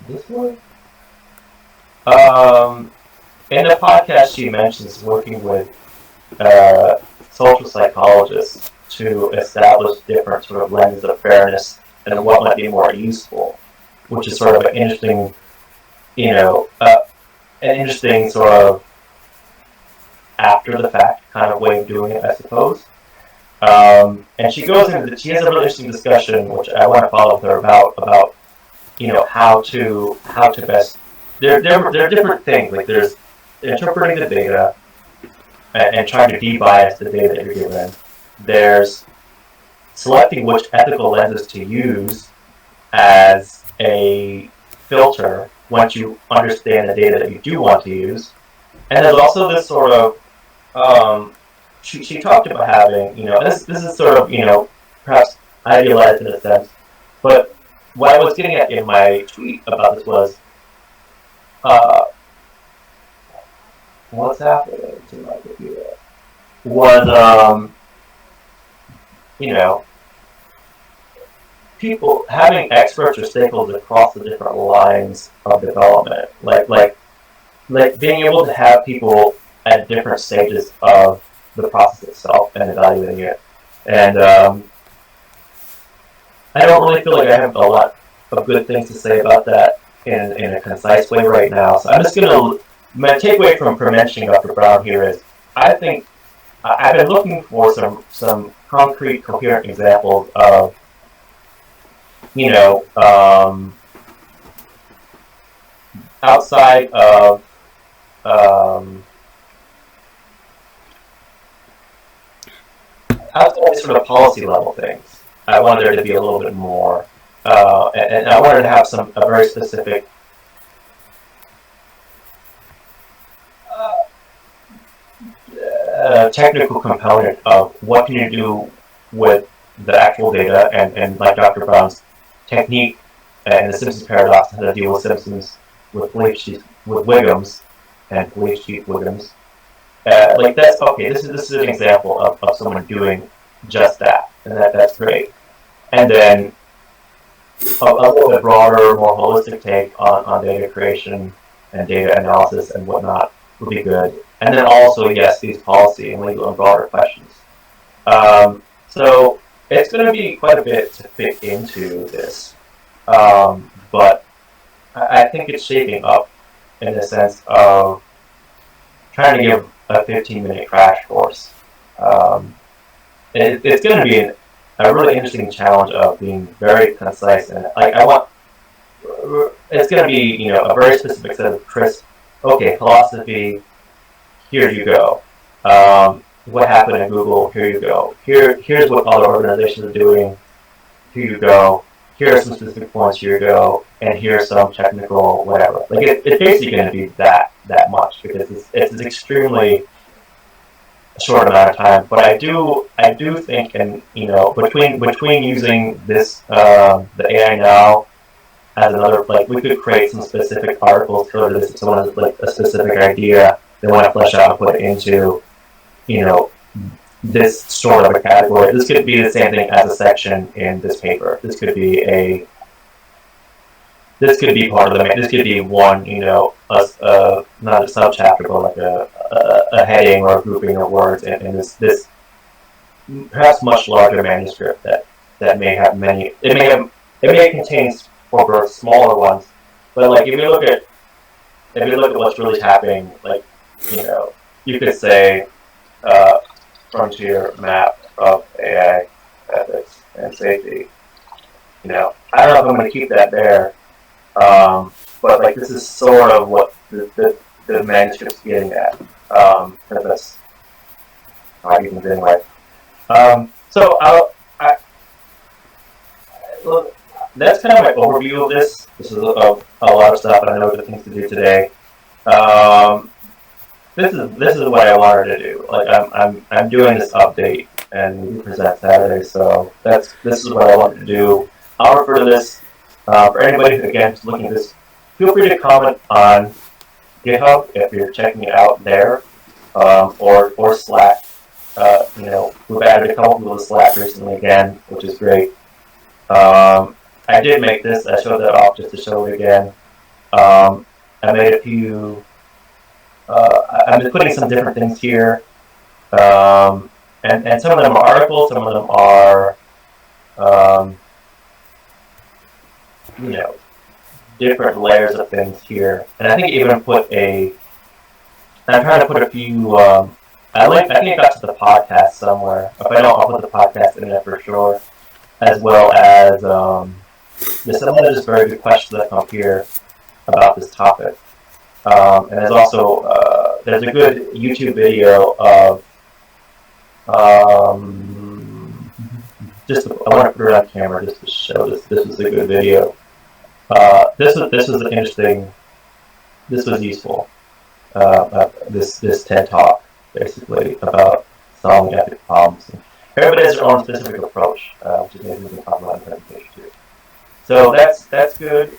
this one? In the podcast, she mentions working with social psychologists to establish different sort of lenses of fairness and what might be more useful, which is sort of an interesting, sort of after the fact kind of way of doing it, I suppose. And she goes into she has a really interesting discussion, which I want to follow with her about how to best. There are different things, like there's interpreting the data and trying to de-bias the data that you're given. There's selecting which ethical lenses to use as a filter once you understand the data that you do want to use. And there's also this sort of, she talked about having, this is sort of, perhaps idealized in a sense, but what I was getting at in my tweet about this was, what's happening to my computer was, people having experts or stakeholders across the different lines of development, like being able to have people at different stages of the process itself and evaluating it. And I don't really feel like I have a lot of good things to say about that in a concise way right now. So I'm just going to, my takeaway from mentioning Dr. Brown here is, I think I've been looking for some concrete, coherent examples of, outside of outside sort of policy level things. I wanted there to be a little bit more, and I wanted to have a very specific technical component of what can you do with the actual data, and like Dr. Brown's technique and the Simpsons paradox, how to deal with Simpsons with Wiggums and Police Chief Wiggums. Like that's okay. This is an example of someone doing just that, and that's great. And then a little bit broader, more holistic take on data creation and data analysis and whatnot would be good. And then also, yes, these policy and legal and broader questions. So it's going to be quite a bit to fit into this, but I think it's shaping up in the sense of trying to give a 15-minute crash course. It's going to be a really interesting challenge of being very concise, and it's going to be a very specific set of crisp. Okay, philosophy. Here you go. What happened in Google? Here you go. Here's what other organizations are doing. Here you go. Here are some specific points. Here you go. And here's some technical whatever. Like it's basically going to be that much because it's an extremely short amount of time. But I do think, and between using this the AI now as another, like we could create some specific articles for this. If someone has like a specific idea they want to flesh out and put into this sort of a category. This could be the same thing as a section in this paper. This could be part of this could be one, not a subchapter, but like a heading or a grouping of words in this perhaps much larger manuscript that may have many. It may contain for smaller ones, but like if you look at what's really happening, like you could say frontier map of AI ethics and safety. I don't know if I'm going to keep that there, but like this is sort of what the manuscript's getting at. That's how you can do anyway. So that's kind of my overview of this. This is a lot of stuff, and I know the things to do today. This is what I wanted to do. Like I'm doing this update and we present Saturday, so this is what I wanted to do. I'll refer to this for anybody who again is looking at this. Feel free to comment on GitHub if you're checking it out there, or Slack. We've added a couple people to Slack recently again, which is great. I did make this. I showed that off just to show it again. I made a few. I've been putting some different things here, and some of them are articles, some of them are, different layers of things here. And I think even I'm trying to put a few. I think I got to the podcast somewhere. If I don't, I'll put the podcast in there for sure, as well as there's some other just very good questions that come up here about this topic. And there's also there's a good YouTube video of just I want to put it on camera just to show this. This was a good video. This was interesting. This was useful. This TED talk basically about solving ethical problems. And everybody has their own specific approach, which is maybe we can talk about in the presentation too. So that's good.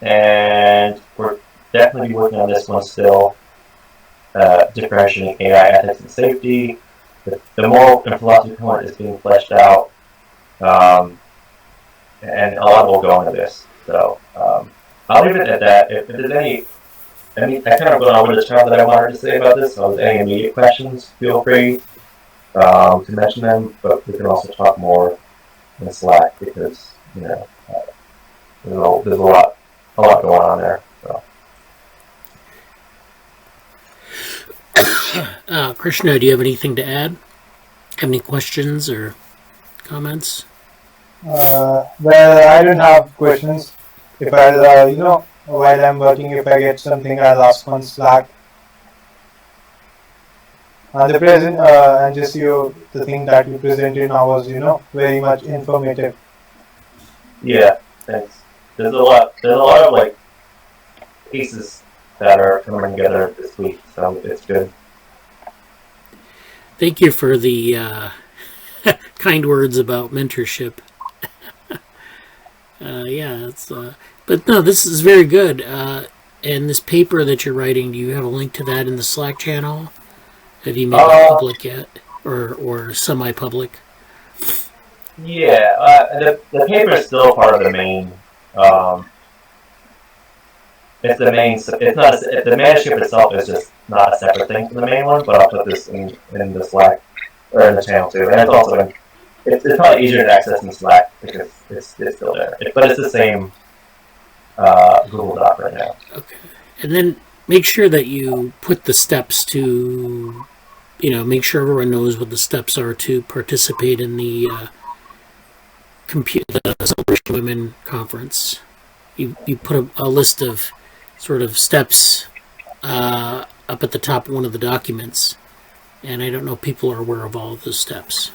And we're definitely working on this one still, differentiating AI ethics and safety. The moral and philosophy component is being fleshed out, and a lot will go into this. So I'll leave it at that. If there's I kind of went over the chart that I wanted to say about this. So if there's any immediate questions, feel free to mention them. But we can also talk more in Slack because there's a lot going on there. So. Krishna, do you have anything to add? Have any questions or comments? Well, I don't have questions. If I, while I'm working, if I get something, I'll ask on Slack. And just the thing that you presented now was, very much informative. Yeah, thanks. There's a lot of like pieces that are coming together this week, so it's good. Thank you for the kind words about mentorship. But no, this is very good. And this paper that you're writing, do you have a link to that in the Slack channel? Have you made it public yet, or semi-public? Yeah, the paper is still part of the main. It's the main. It's not. The manuscript itself is just not a separate thing from the main one. But I'll put this in the Slack or in the channel too. And it's also it's probably easier to access in Slack because it's still there. But it's the same Google Doc right now. Okay. And then make sure that you put the steps to, make sure everyone knows what the steps are to participate in the Celebration Women Conference. You put a list of sort of steps up at the top of one of the documents, and I don't know if people are aware of all of those steps.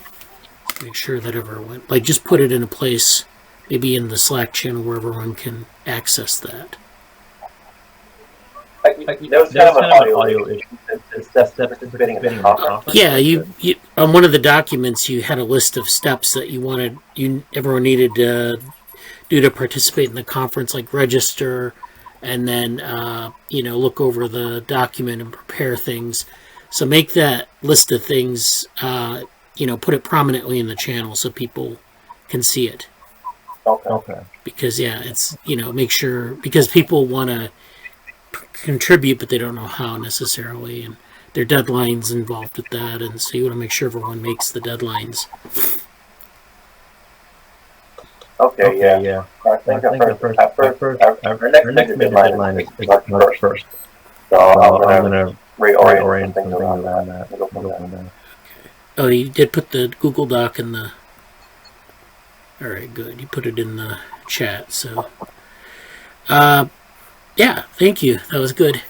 Make sure that everyone, just put it in a place, maybe in the Slack channel where everyone can access that. There was kind of an audio issue. Steps participating in the conference. Yeah, you on one of the documents you had a list of steps that everyone needed to do to participate in the conference, like register, and then look over the document and prepare things. So make that list of things, put it prominently in the channel so people can see it. Okay. Because it's make sure, because people want to contribute, but they don't know how necessarily, and there are deadlines involved with that, and so you want to make sure everyone makes the deadlines. Okay, yeah. I think our next deadline is March 1st. So I'm going to reorient things around that. Oh, you did put the Google Doc in the... All right, good. You put it in the chat, so... yeah, thank you. That was good.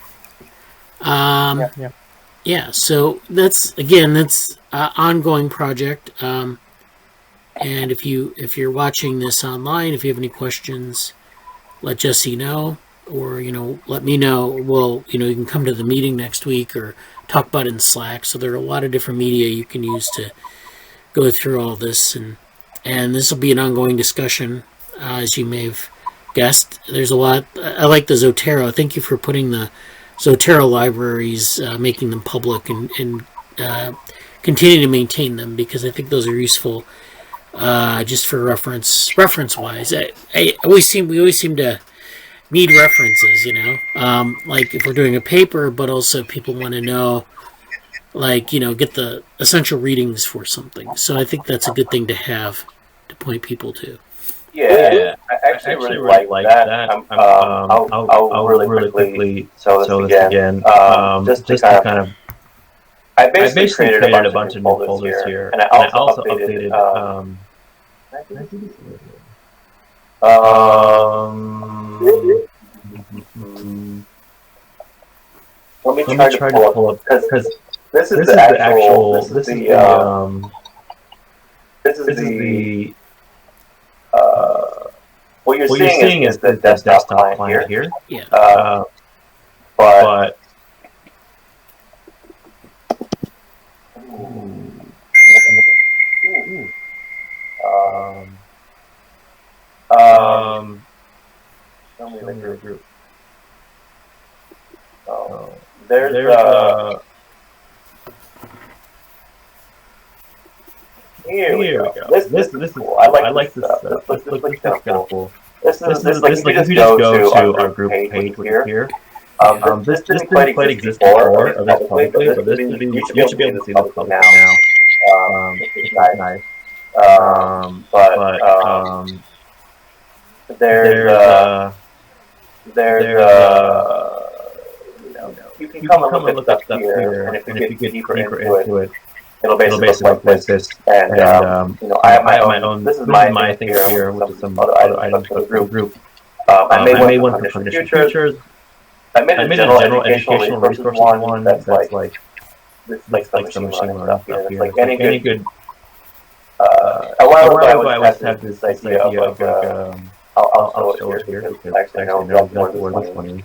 Yeah, so that's ongoing project. And if you're watching this online, if you have any questions, let Jesse know, or let me know. Well, you can come to the meeting next week or talk about it in Slack. So there are a lot of different media you can use to go through all this, and this will be an ongoing discussion, as you may have guessed. There's a lot. I like the Zotero. Thank you for putting the Zotero libraries, making them public, and continue to maintain them, because I think those are useful. Just for reference wise, we always seem to need references, like if we're doing a paper, but also people want to know, get the essential readings for something. So I think that's a good thing to have to point people to. Yeah, I actually really like that. I'll really quickly show this again. Just to kind of. I basically created a bunch of new folders here, and I also updated. Let me try to pull up, because this is the actual. This is the. What you're seeing is the desktop client here. Yeah. But show me the group. There's here we go. This is cool. I like this stuff. This looks kind of cool. This is if you just go to our group page here. This didn't quite exist before of this publicly, but you should be able to see this publicly now. It's nice. You can come and look at stuff here, and if you get deeper into it, it'll basically look like this. And I have my own. This is my thing here, which is some other items for the group. I made one for cognition futures. I made a general educational resources one that's like some machine learning stuff here. It's like any good. A while ago, I always had this idea of I'll show it here because actually I know exactly where this one is.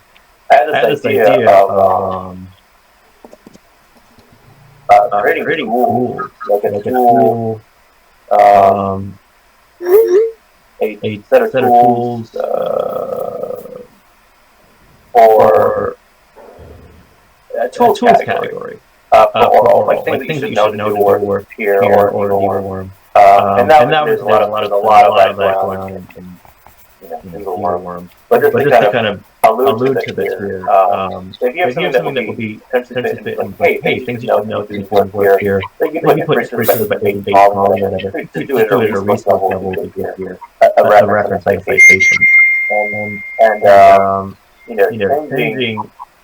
I had this idea of creating tools, like a tool, a set of tools for a tools category. For all, like things that you should know to do work here or Needleworm. And that was there's a lot of that going on in needleworm. But just to kind of allude to this here, if you have something that will be potentially fit in, like, hey, things you should know things work here, then you put research about big small, or whatever. Just do it at a research level would be good here. A reference and a citation. And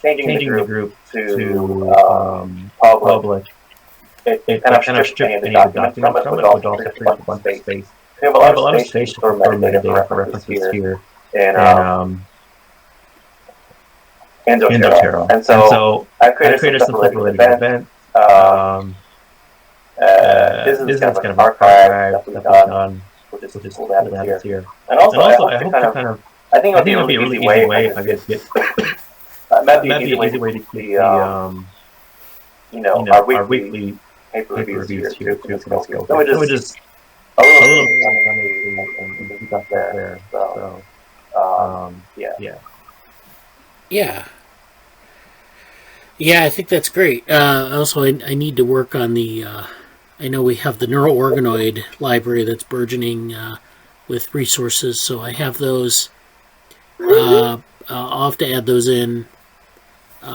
changing the group to public, it kind of strips any of the documents from it, but also frees up a bunch of space. We have a lot of space for metadata for references here, and Zotero. And so I created some stuff related to events. This is kind of archive stuff we've done, which is cool to have here. And also I hope to kind of, I think it would be a really easy way if I could get, that'd be an easy way to keep the, our weekly paper reviews here too. So we just a little and keep up there. So, Yeah, I think that's great. Also, I need to work on the. I know we have the neural organoid library that's burgeoning with resources, so I have those. I'll have to add those in,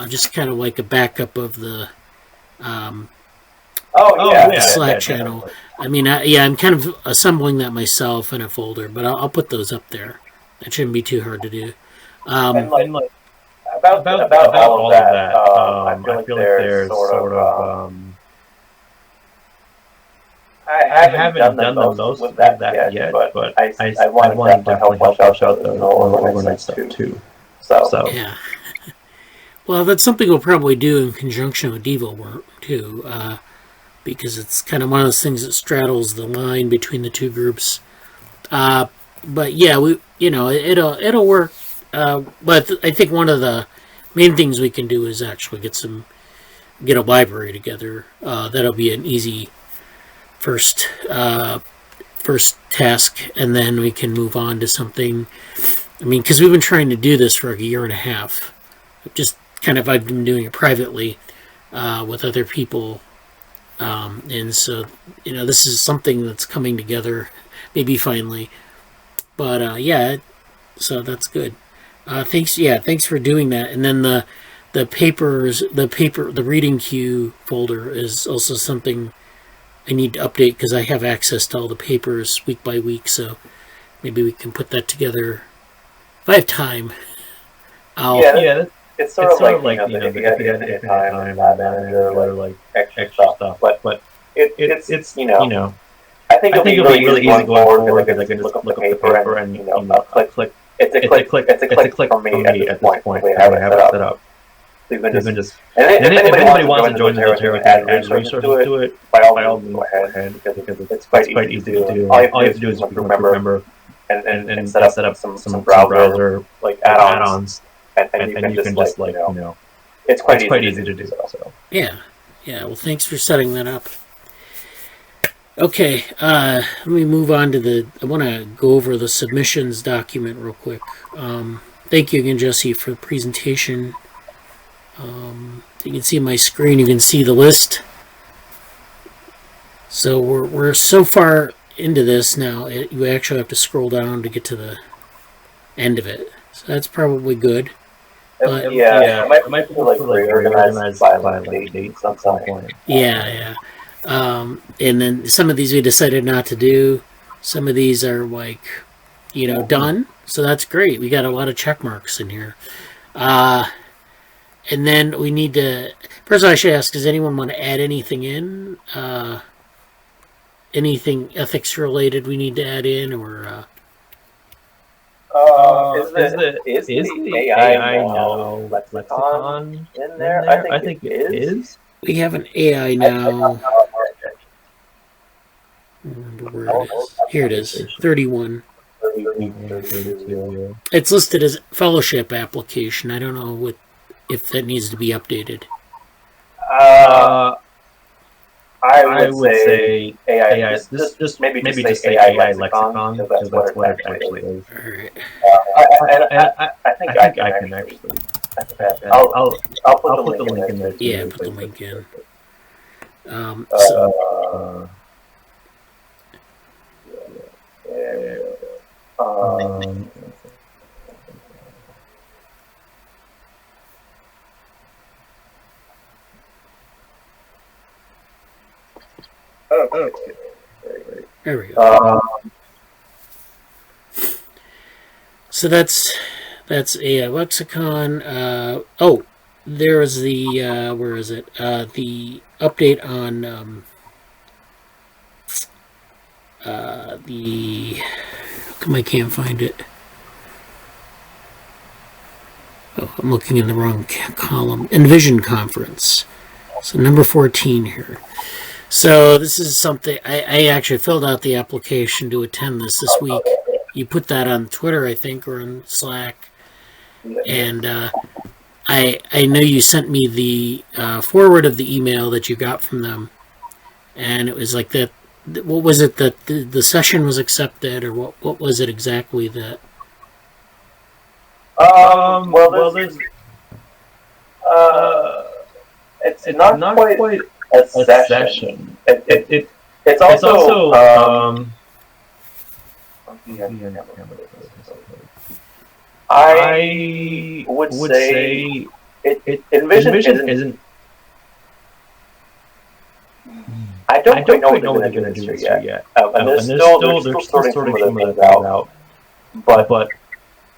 just kind of like a backup of the. The Slack channel. I mean, I'm kind of assembling that myself in a folder, but I'll put those up there. That shouldn't be too hard to do. About all of that, I feel like there's sort of I haven't done those with that yet, but I want to definitely help out the organized stuff too. So yeah. Well, that's something we'll probably do in conjunction with DevoWork too, because it's kind of one of those things that straddles the line between the two groups. But yeah, it'll work. But I think one of the main things we can do is actually get a library together. That'll be an easy first task, and then we can move on to something. I mean, because we've been trying to do this for like a year and a half. I've been doing it privately with other people, and so this is something that's coming together, maybe finally. But so that's good. Thanks for doing that. And then the reading queue folder is also something I need to update because I have access to all the papers week by week. So maybe we can put that together if I have time. It's sort of like if you have infinite time in that manager, like extra stuff. But it's I think it'll be really easy going forward because I can just look up the paper and click. It's a click for me at this point. We have it set up. If anybody wants to join the Zotero and add resources to it, by all means go ahead because it's quite easy to do. All you have to do is remember and set up some browser like add-ons, and you can just it's quite easy to do. So yeah. Well, thanks for setting that up. Okay, let me move on to I want to go over the submissions document real quick. Thank you again, Jesse, for the presentation. You can see my screen, you can see the list. So we're so far into this now, you actually have to scroll down to get to the end of it. So that's probably good. But, it might be reorganized by dates at some point. Yeah. And then some of these we decided not to do. Some of these are done. So that's great. We got a lot of check marks in here. And then we need to... First I should ask, does anyone want to add anything in? Anything ethics related we need to add in, or... Is the AI now lexicon in there? I think it is. We have an AI now. Here it is, 31. It's listed as fellowship application. I don't know if that needs to be updated. I would say AI. Just maybe just say AI lexicon because that's what it actually is. All right. I think I can actually. I'll put the link in there. Yeah, put the link in. Um, Okay. There we go. So that's a lexicon. There is the where is it? The update on the. How come I can't find it? Oh, I'm looking in the wrong column. Envision conference. So number 14 here. So this is something I actually filled out the application to attend this week. You put that on Twitter, I think, or on Slack, and I know you sent me the forward of the email that you got from them, and it was like that. What was it that the session was accepted, or what was it exactly that? well, there's it's not quite a session. It's also I would say Envision isn't. I don't quite know what they're going to do this year yet. And they're still sorting some of the things out. But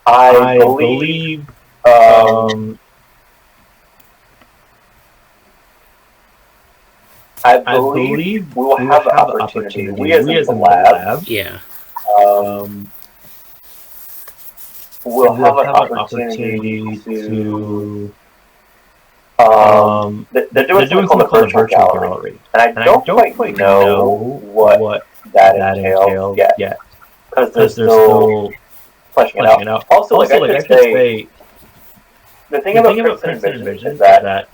I believe we will have the opportunity. We as in the lab, Yeah. We'll have an opportunity to. They're doing something called a virtual gallery, and I don't quite know what that entails yet, because they're still fleshing it out. Also, like I could say, the thing about Princeton Envision is that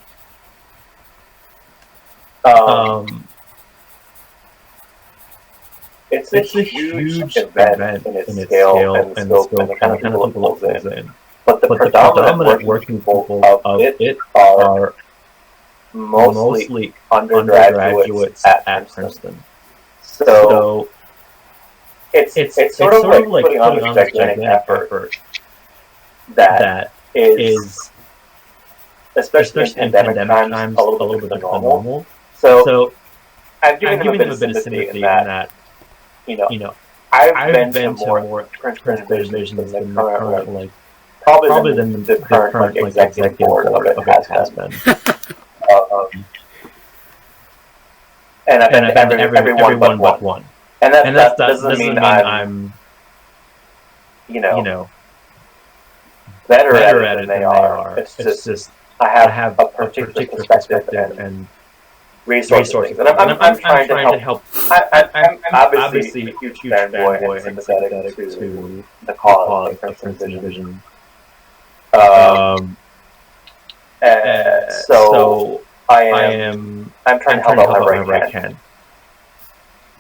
it's a huge event in its scale and scope and the kind of people it pulls in. But the predominant working people of it are mostly undergraduates at Princeton. So it's sort of like putting on this gigantic effort that is, especially in pandemic times, a little bit normal. So I've given them a bit of sympathy in that, you know, I've been to more Princeton Envisions than the current, like, probably than the current executive board of it has been. And I've been to everyone but one. And that doesn't mean I'm you know, better at it than they are. It's just I have a particular perspective and resources. And I'm trying to help. I'm obviously a huge fanboy and sympathetic to the cause of Princeton Envision. So I'm trying to help out wherever I can.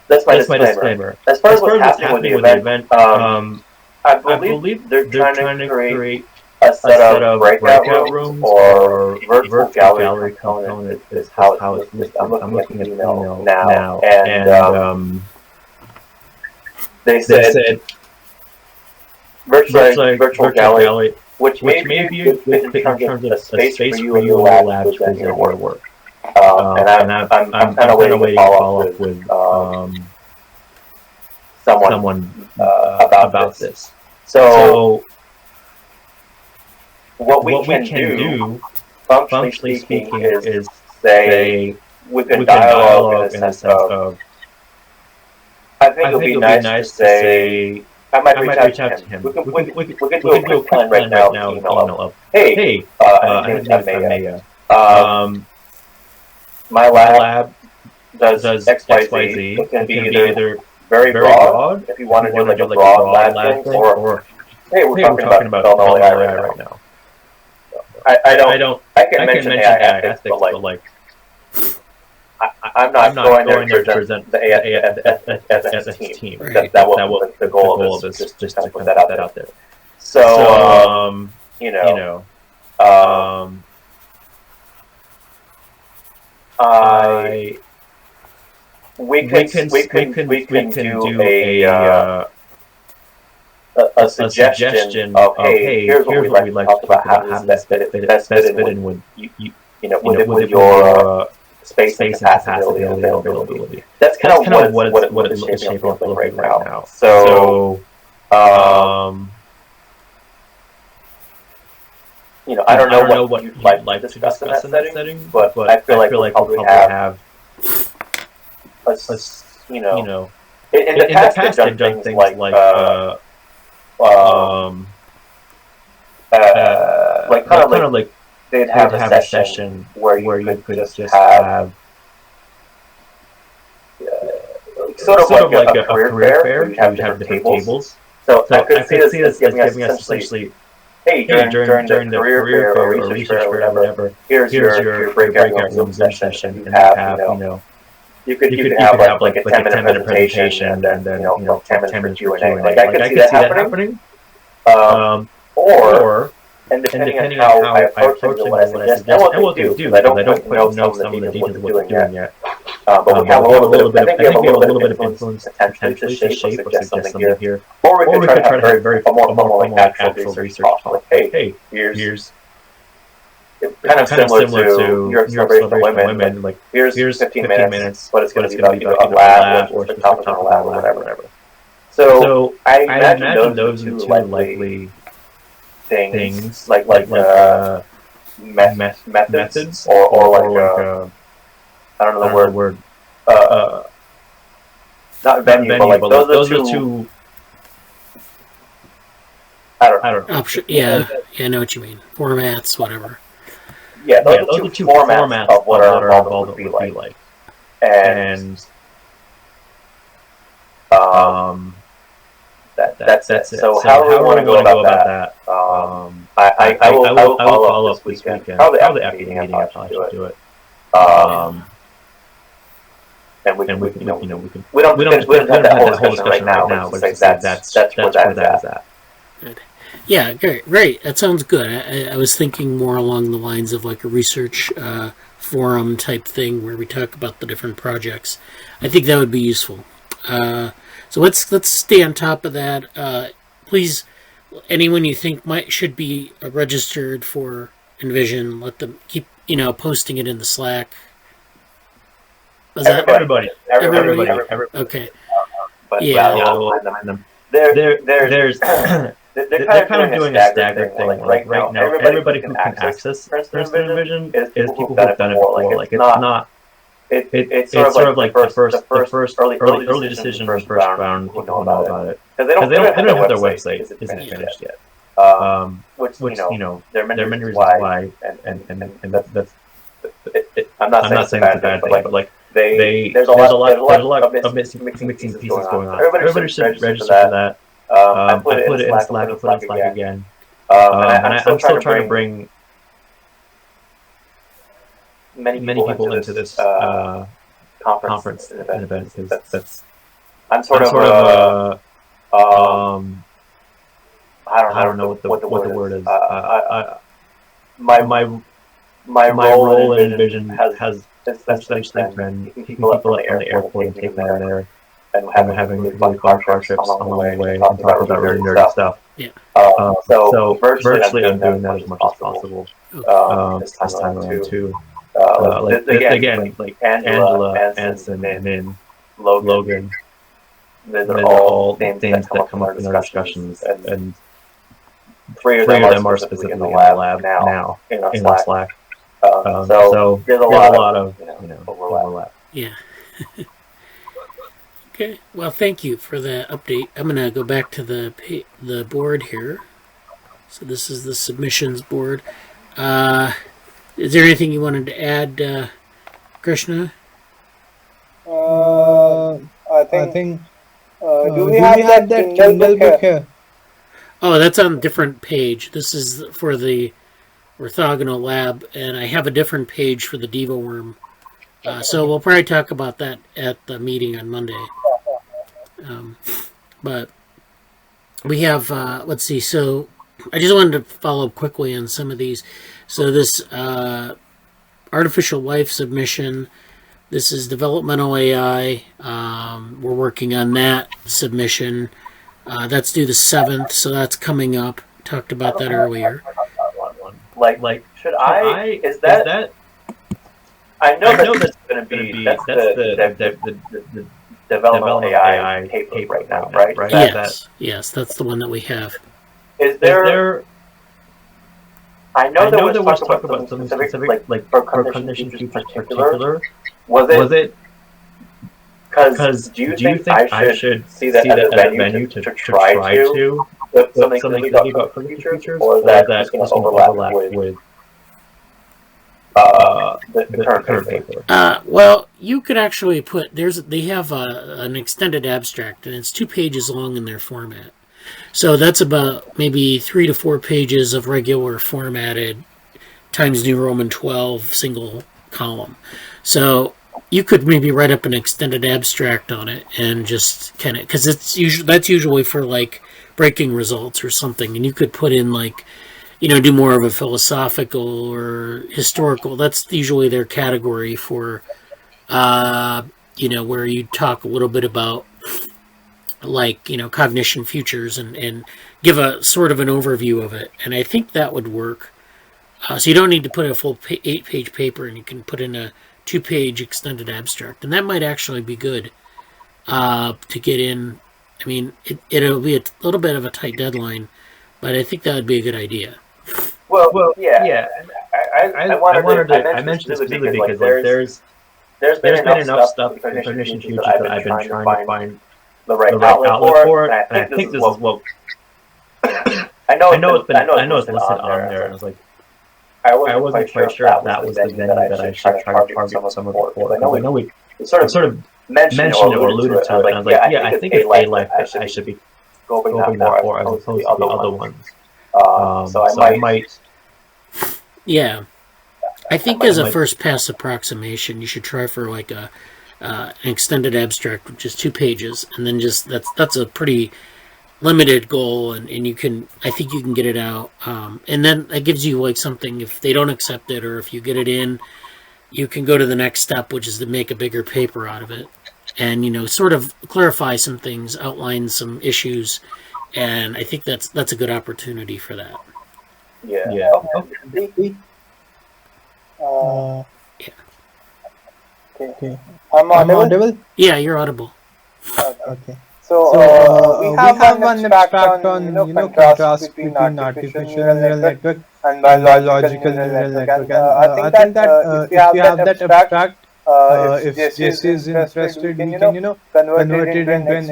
That's my disclaimer. As far as what's happening with the event, I believe they're trying to create a set of breakout rooms or virtual gallery component is how it's listed. I'm looking at the email now, and they said virtual gallery, which may be a good fit in terms of a space for you and your lab to present your work. And I'm kind of waiting to follow up with someone about this. So what we can do, functionally speaking, is say we can dialogue in a sense of. I think it would be nice to say. I might reach out to him. We can do a quick plan right now. Email of, hey, his name is Maya. My lab does X, Y, Z. It can be either very broad, if you want to do like a broad lab thing, or hey, we're talking about AI right now. I can mention AI ethics, but like, I'm not going there to present the AI ethics team. Right. That was the goal of this, just to put that out there. So, we can do a a suggestion of, hey, here's what we'd like to talk about. How does this best fit in with with your space and capacity and availability. That's kind of what it's shaping up right now. So, I don't know what you'd like to discuss in that setting, but I feel like we'll probably have in the past they've done things like kind of like they'd have a session where you could just have sort of like a career fair. You have different tables. So I could see this giving us essentially, hey, during the career fair or research fair or whatever, here's your breakout room session. You have, you could have like a 10-minute presentation and then 10 minutes for Q&A. Like I could see that happening. Or and depending on how I approach things and what I suggest, and what they do, because I don't know some of the details of what they're doing yet. But we have a little bit. I think we have a little bit of influence potentially to shape or suggest something here. Or we could try to have a more like actual research talk. Like, hey, here's kind of similar to your celebration for women. Like here's 15 minutes, but it's going to be about either a lab or a topic on a lab or whatever. So I imagine those are two likely things like methods or like I don't know the word not venue, but like those are two. I don't know. Yeah, I know what you mean. Formats, whatever. Yeah, those are two formats of what our involvement would be like. And that's it. So how do we want to go about that? I will follow up this weekend. Probably after the meeting, I probably should do it. And we don't have that whole discussion right now. But it's like that's where that's at. Good. Yeah, great. That sounds good. I was thinking more along the lines of like a research forum type thing where we talk about the different projects. I think that would be useful. So let's stay on top of that. Please, anyone you think should be registered for Envision, let them keep posting it in the Slack. Everybody. Okay. But yeah, there's they're kind of doing a staggered thing. Like right now, everybody who can access Princeton Envision is people who've done it before. Like it's not. It's sort of like the first early decision or first round people know about it because they don't have their website isn't finished yet. Which there are many reasons why, and that's. I'm not saying it's a bad thing, but like there's a lot of mixing pieces going on. Everybody should register for that. I put it in Slack. I put it in Slack again. And I'm still trying to bring many people into this conference and event because that's I'm sort of I don't know what the word is. My role in Envision has essentially been picking people up from the airport and taking them there and having really fun car trips on the way and talking about really nerdy stuff. Yeah. So virtually I'm doing that as much as possible this time around too. Again, like Angela, Anson, Min, Logan, these are all things that come up in our discussions, and three of them are specifically in the lab now in our Slack. So there's a lot of overlap. Yeah. Okay. Well, thank you for the update. I'm gonna go back to the board here. So this is the submissions board. Is there anything you wanted to add, Krishna? I think. Do we have that Kindle book here? Oh, that's on a different page. This is for the orthogonal lab, and I have a different page for the DevoWorm. So we'll probably talk about that at the meeting on Monday. But we have, let's see, so I just wanted to follow up quickly on some of these. So this artificial life submission, this is developmental AI. We're working on that submission. That's due the 7th, so that's coming up. Talked about that earlier. Like, should I? Is that? I know that's going to be that's the developmental AI paper right now, right? Yes, that's the one that we have. Is there? I know there was talk about something specific, like for cognition features in particular. Was it? Because do you think I should see that as a venue to try to put something about cognition features, or is that just going to overlap with the current paper? Well, you could actually put they have an extended abstract, and it's 2 pages long in their format. So that's about maybe 3 to 4 pages of regular formatted times New Roman 12 single column. So you could maybe write up an extended abstract on it and just kind of, because that's usually for like breaking results or something, and you could put in like, do more of a philosophical or historical. That's usually their category for, where you talk a little bit about like, cognition futures and give a sort of an overview of it. And I think that would work. So you don't need to put a full 8-page paper, and you can put in a 2-page extended abstract. And that might actually be good to get in. I mean, it'll be a little bit of a tight deadline, but I think that would be a good idea. Well, yeah. I mentioned this specifically because there's been enough stuff in cognition futures that I've been trying to find the right outlet for, and I think this is what I know it's listed on there, and I was like, I wasn't quite sure if that was the venue that I should try to target some of it for. I know we sort of mentioned it or alluded to it, and I was like, yeah, I think it's A-Life that I should be scoping that for as opposed to the other ones. So I might. Yeah, I think as a first pass approximation, you should try for like an extended abstract, which is 2 pages, and then just that's a pretty limited goal, and I think you can get it out, and then that gives you like something. If they don't accept it, or if you get it in, you can go to the next step, which is to make a bigger paper out of it, and sort of clarify some things, outline some issues, and I think that's a good opportunity for that. Yeah. Okay. Okay. I'm audible? Yeah, you're audible. Okay. So we have one abstract on contrast between artificial neural network and biological neural network. And I think that if we have that abstract, if Jesse is interested, we can convert it into an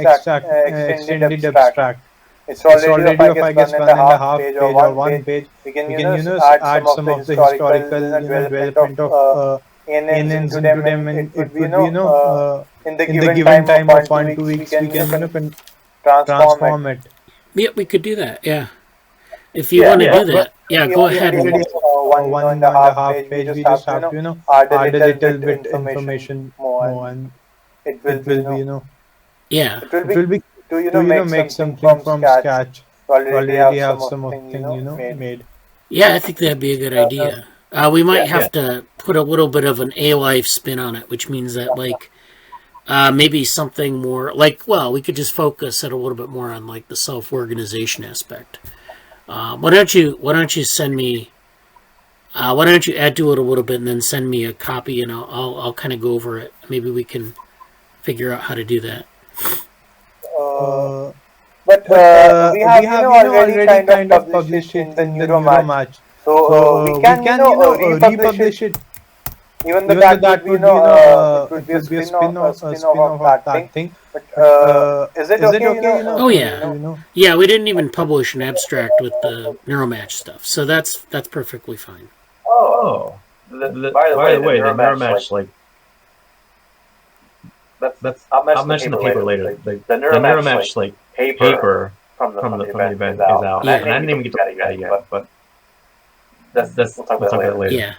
extended abstract. It's already of I guess 1.5 page or 1 page. We can add some of the historical development of ANNs into them, and it would be in the given time of 1 to 2 weeks we can transform it. Yeah, we could do that. Yeah, if you want to do that, go ahead. 1.5 page. We just have to add a little bit information more, and it will be it will be to make something from scratch. Already have some of thing made. Yeah, I think that'd be a good idea. We might have to put a little bit of an A-Life spin on it, which means that like maybe something more like, well, we could just focus it a little bit more on like the self-organization aspect. Why don't you send me? Why don't you add to it a little bit and then send me a copy, and I'll kind of go over it. Maybe we can figure out how to do that. But we have already kind of published it in the NeuroMatch. So we can republish it. Even though that would be a spin-off of that thing. But is it okay? Oh yeah, yeah. We didn't even publish an abstract with the NeuroMatch stuff, so that's perfectly fine. Oh, by the way, the NeuroMatch like. I'll mention the paper later. The NeuroMatch like paper from the event is out. And I didn't even get to that yet, but we'll talk about that later.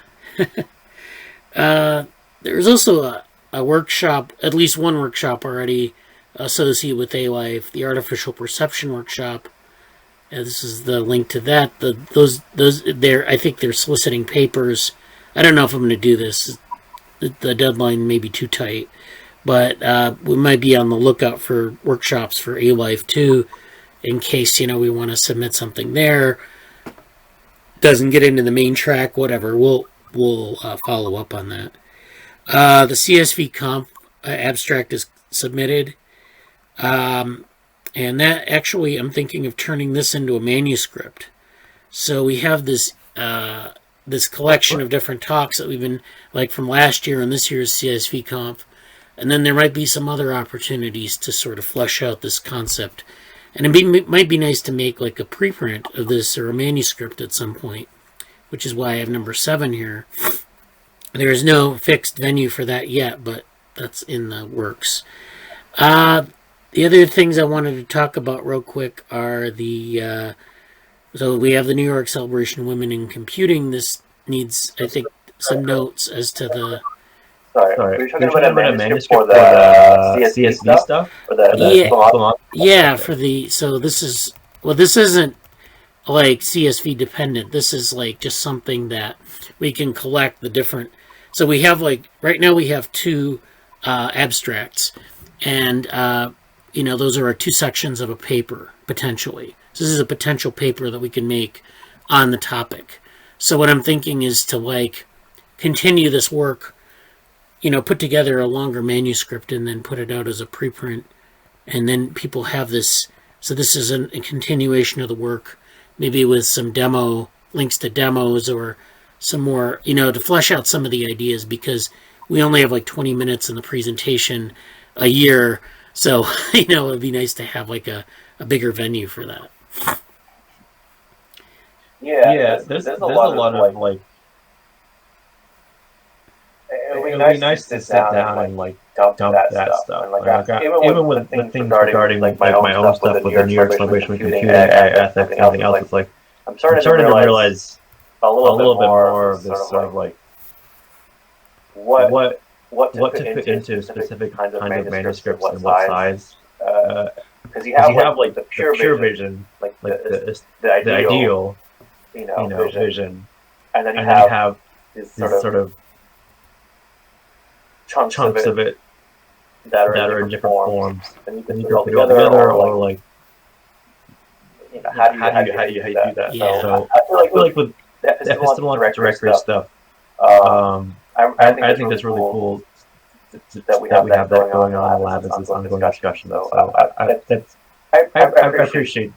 Yeah. There's also a workshop, at least one workshop already associated with A-Life, the Artificial Perception Workshop. This is the link to that. I think they're soliciting papers. I don't know if I'm going to do this. The deadline may be too tight. But we might be on the lookout for workshops for A-Life too, in case, we want to submit something there. Doesn't get into the main track, whatever. We'll follow up on that. The CSV comp abstract is submitted. And that actually, I'm thinking of turning this into a manuscript. So we have this this collection of different talks that we've been, like from last year and this year's CSV Conf. And then there might be some other opportunities to sort of flesh out this concept. And it might be nice to make like a preprint of this or a manuscript at some point, which is why I have number 7 here. There is no fixed venue for that yet, but that's in the works. The other things I wanted to talk about real quick are the... so we have the New York Celebration of Women in Computing. This needs, I think, some notes as to the... Sorry. We're talking about a manuscript for the CSV stuff? Or yeah, for the... So this is... Well, this isn't like CSV dependent. This is like just something that we can collect the different... So we have like... Right now we have 2 abstracts. And, those are 2 sections of a paper, potentially. So this is a potential paper that we can make on the topic. So what I'm thinking is to like continue this work, put together a longer manuscript and then put it out as a preprint. And then people have this. So this is a continuation of the work, maybe with some links to demos or some more, to flesh out some of the ideas, because we only have like 20 minutes in the presentation a year. So, it would be nice to have like a bigger venue for that. Yeah, there's a lot of like... It would be nice to sit down and like dump that stuff. And, like, even with the things regarding like my own stuff with the New York Celebration of Computing, ethics, and everything else, it's like I'm starting to realize a little bit more of this sort of like what to fit into specific kind of manuscripts and what size. Because you have like the pure vision, like the ideal, vision, and then you have these sort of chunks of it that are in different forms. And you can put it all together, or like, how do you do that? Yeah. So I feel like with epistemological directory stuff, I think that's really cool. That we have that going on in the lab as this ongoing discussion. So I appreciate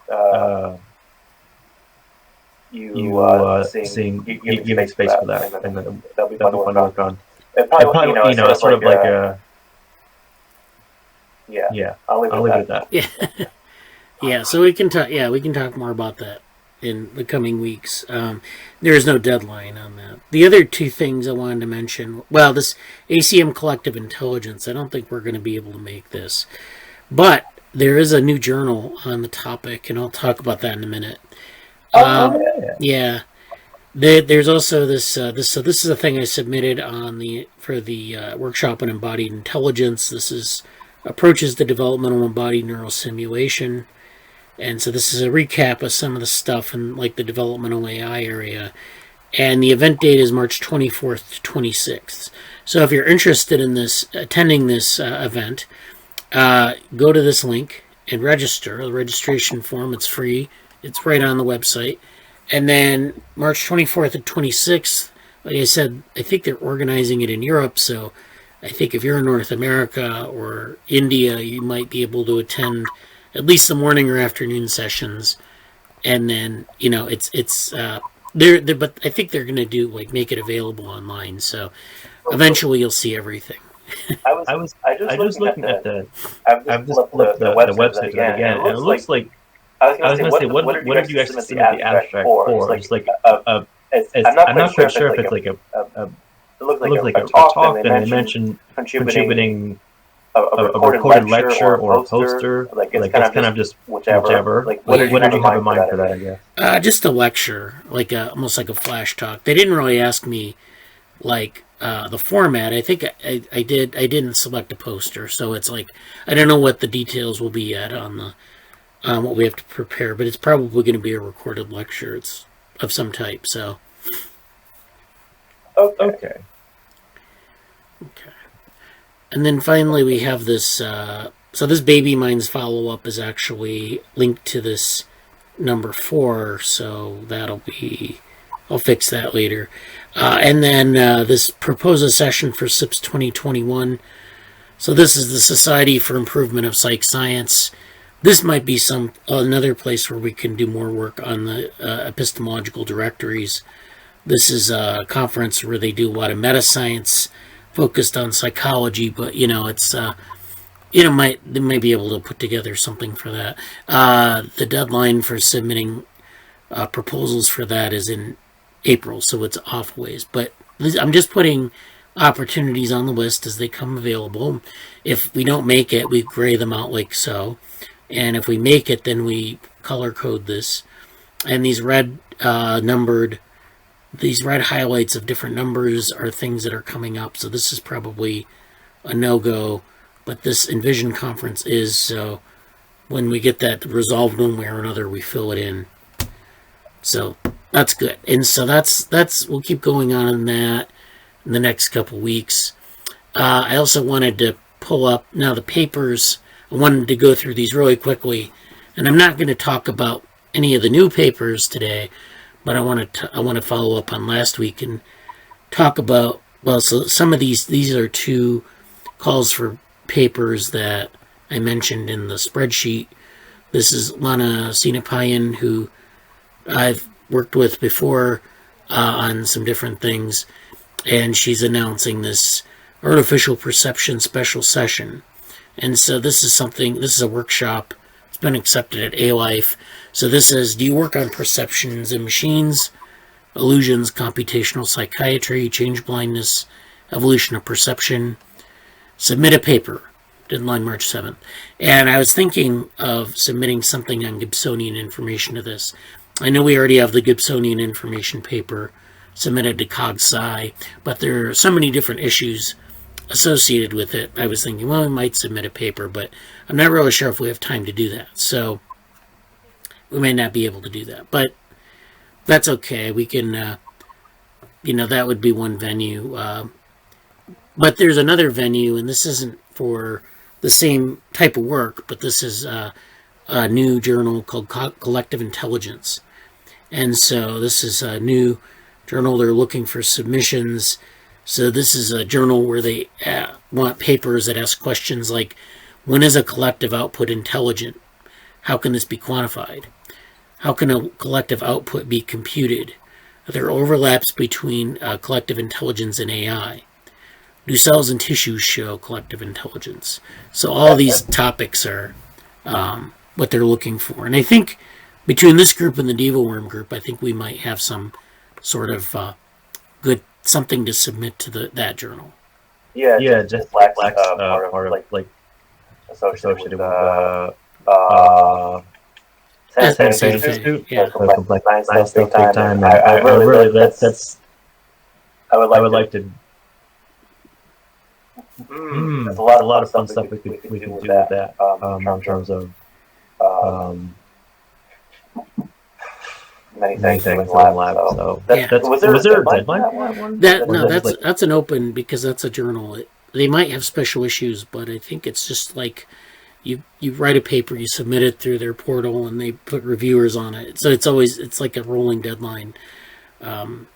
you seeing you make space for that, and that'll be fun to work on. It probably, it's sort of like a I'll leave it at that. Yeah, yeah. So we can talk. Yeah, we can talk more about that in the coming weeks. There is no deadline on that. The other 2 things I wanted to mention, well, this ACM Collective Intelligence, I don't think we're going to be able to make this, but there is a new journal on the topic, and I'll talk about that in a minute. Yeah. There's also this. So this is a thing I submitted for the workshop on embodied intelligence. This approaches the developmental embodied neural simulation. And so this is a recap of some of the stuff in like the developmental AI area. And the event date is March 24th to 26th. So if you're interested in attending this event, go to this link and register. The registration form, it's free. It's right on the website. And then March 24th and 26th, like I said, I think they're organizing it in Europe. So I think if you're in North America or India, you might be able to attend at least the morning or afternoon sessions, and then it's but I think they're going to do like make it available online. So eventually you'll see everything. I was looking at I've just flipped the website again, and it looks like I was going to say what did you actually submit the abstract for? It's like I'm not quite sure if it's like it looks like a talk, and they mentioned contributing a recorded lecture or a poster, like it's kind of just whichever. Like, what did you have in mind for that? I guess just a lecture, like almost like a flash talk. They didn't really ask me like the format. I think I didn't select a poster, so it's like I don't know what the details will be yet on the what we have to prepare, but it's probably going to be a recorded lecture. It's of some type. So okay. And then finally, we have this so this baby minds follow-up is actually linked to this number 4, so that'll be, I'll fix that later. And then this proposed session for SIPS 2021. So this is the Society for Improvement of Psych Science. This might be another place where we can do more work on the epistemological directories. This is a conference where they do a lot of meta-science focused on psychology, but it's they might be able to put together something for that. The deadline for submitting proposals for that is in April, so it's off ways. But I'm just putting opportunities on the list as they come available. If we don't make it, we gray them out like so. And if we make it, then we color code this. And these red these red highlights of different numbers are things that are coming up. So this is probably a no-go. But this Envision conference is, so when we get that resolved one way or another, we fill it in. So that's good. And so that's we'll keep going on in that in the next couple weeks. I also wanted to pull up now the papers. I wanted to go through these really quickly, and I'm not going to talk about any of the new papers today, but I want to follow up on last week and talk about, well, so some of these are 2 calls for papers that I mentioned in the spreadsheet. This is Lana Sinapayan, who I've worked with before on some different things, and she's announcing this artificial perception special session. And so this is a workshop. It's been accepted at A-Life. So this is, do you work on perceptions in machines, illusions, computational psychiatry, change blindness, evolution of perception? Submit a paper. Deadline March 7th. And I was thinking of submitting something on Gibsonian information to this. I know we already have the Gibsonian information paper submitted to CogSci, but there are so many different issues associated with it. I was thinking, well, we might submit a paper, but I'm not really sure if we have time to do that. So we may not be able to do that, but that's okay. We can, that would be one venue. But there's another venue, and this isn't for the same type of work, but this is a new journal called Collective Intelligence. And so this is a new journal. They're looking for submissions. So this is a journal where they want papers that ask questions like, when is a collective output intelligent? How can this be quantified? How can a collective output be computed? Are there overlaps between collective intelligence and AI? Do cells and tissues show collective intelligence? So all these topics are what they're looking for. And I think between this group and the DevoWorm group, I think we might have some sort of good something to submit to that journal. Yeah, just Black's part of like associated with Science Institute. Yeah. Complex science take time. I really I would like to. There's a lot of fun stuff we could do with that in terms of many things in lab. So was there a deadline for that one? That's an open, because that's a journal. They might have special issues, but I think it's just like you write a paper, you submit it through their portal, and they put reviewers on it. So it's like a rolling deadline. But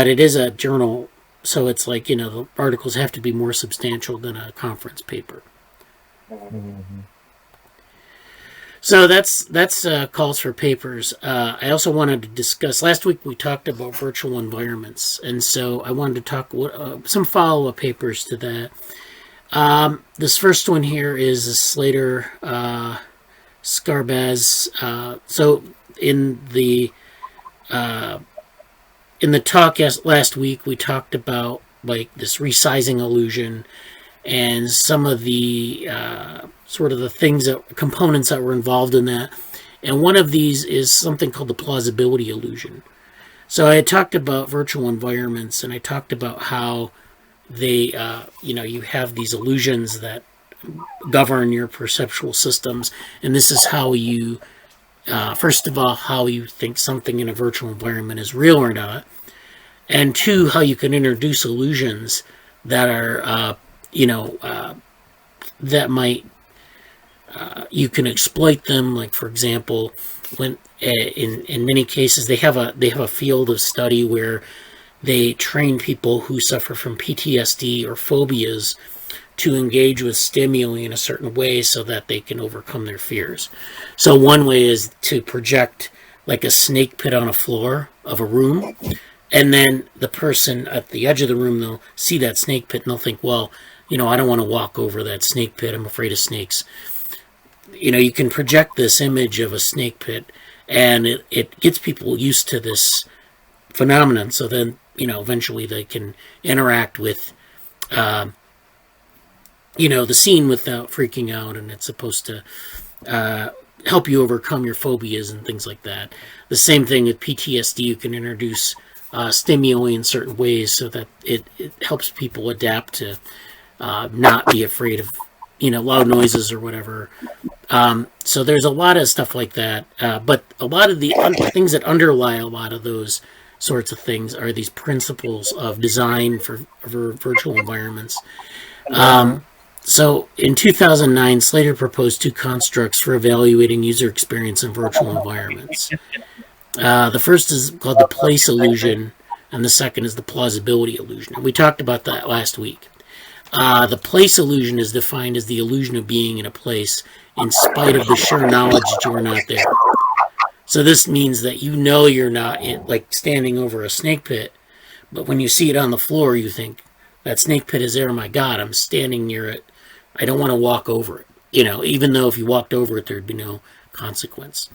it is a journal. So it's like, the articles have to be more substantial than a conference paper. Mm-hmm. So that's calls for papers. I also wanted to discuss, last week we talked about virtual environments, and so I wanted to talk some follow-up papers to that. This first one here is a Slater Scarbaz. So in the talk last week, we talked about like this resizing illusion and some of the sort of the components that were involved in that. And one of these is something called the plausibility illusion. So I had talked about virtual environments, and I talked about how they, you have these illusions that govern your perceptual systems. And this is how you, first of all, how you think something in a virtual environment is real or not. And 2, how you can introduce illusions that are, that might you can exploit them. Like for example, when in many cases they have a field of study where they train people who suffer from PTSD or phobias to engage with stimuli in a certain way so that they can overcome their fears. So one way is to project like a snake pit on a floor of a room, and then the person at the edge of the room, they'll see that snake pit and they'll think, well, I don't want to walk over that snake pit. I'm afraid of snakes. You can project this image of a snake pit, and it gets people used to this phenomenon. So then, eventually they can interact with, the scene without freaking out, and it's supposed to help you overcome your phobias and things like that. The same thing with PTSD. You can introduce stimuli in certain ways so that it helps people adapt to not be afraid of, loud noises or whatever. So there's a lot of stuff like that. But a lot of the things that underlie a lot of those sorts of things are these principles of design for virtual environments. So in 2009, Slater proposed 2 constructs for evaluating user experience in virtual environments. The first is called the place illusion, and the second is the plausibility illusion. And we talked about that last week. The place illusion is defined as the illusion of being in a place in spite of the sure knowledge that you are not there. So this means that you're not like standing over a snake pit, but when you see it on the floor, you think, that snake pit is there, oh my God, I'm standing near it. I don't want to walk over it. Even though if you walked over it, there'd be no consequence.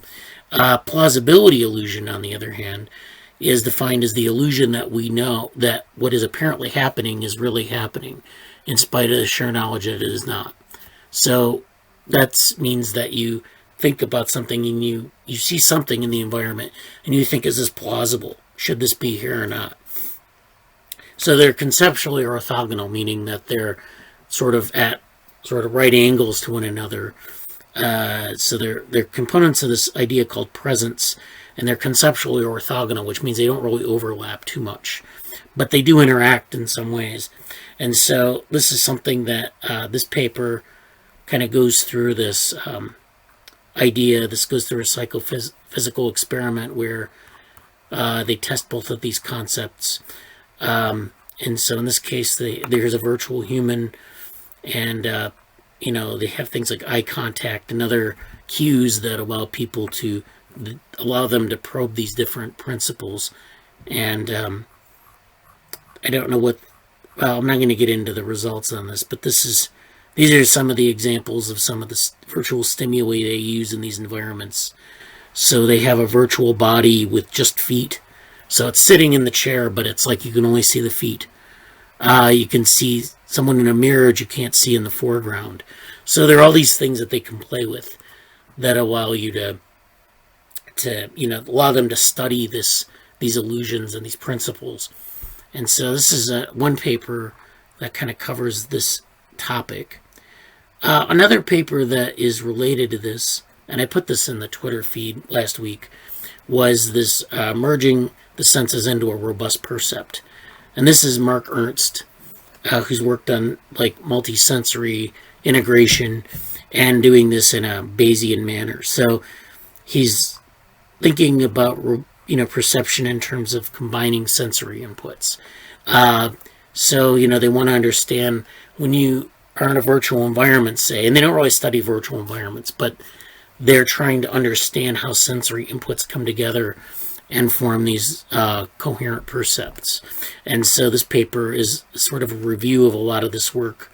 Plausibility illusion, on the other hand, is defined as the illusion that we know that what is apparently happening is really happening, in spite of the sure knowledge that it is not. So that means that you think about something and you see something in the environment and you think, is this plausible? Should this be here or not? So they're conceptually orthogonal, meaning that they're sort of at right angles to one another. So they're components of this idea called presence, and they're conceptually orthogonal, which means they don't really overlap too much, but they do interact in some ways. And so this is something that this paper kind of goes through this idea. This goes through a psychophysical experiment where they test both of these concepts. And so in this case, there's a virtual human, and they have things like eye contact and other cues that allow people to allow them to probe these different principles. And I don't know I'm not going to get into the results on this, but these are some of the examples of some of the virtual stimuli they use in these environments. So they have a virtual body with just feet. So it's sitting in the chair, but it's like you can only see the feet. You can see someone in a mirror that you can't see in the foreground. So there are all these things that they can play with that allow you to allow them to study these illusions and these principles. And so this is one paper that kind of covers this topic. Another paper that is related to this, and I put this in the Twitter feed last week, was this merging the senses into a robust percept. And this is Mark Ernst, who's worked on like multisensory integration and doing this in a Bayesian manner. So he's thinking about perception in terms of combining sensory inputs. So they want to understand when you are in a virtual environment, say, and they don't really study virtual environments, but they're trying to understand how sensory inputs come together and form these coherent percepts. And so this paper is sort of a review of a lot of this work.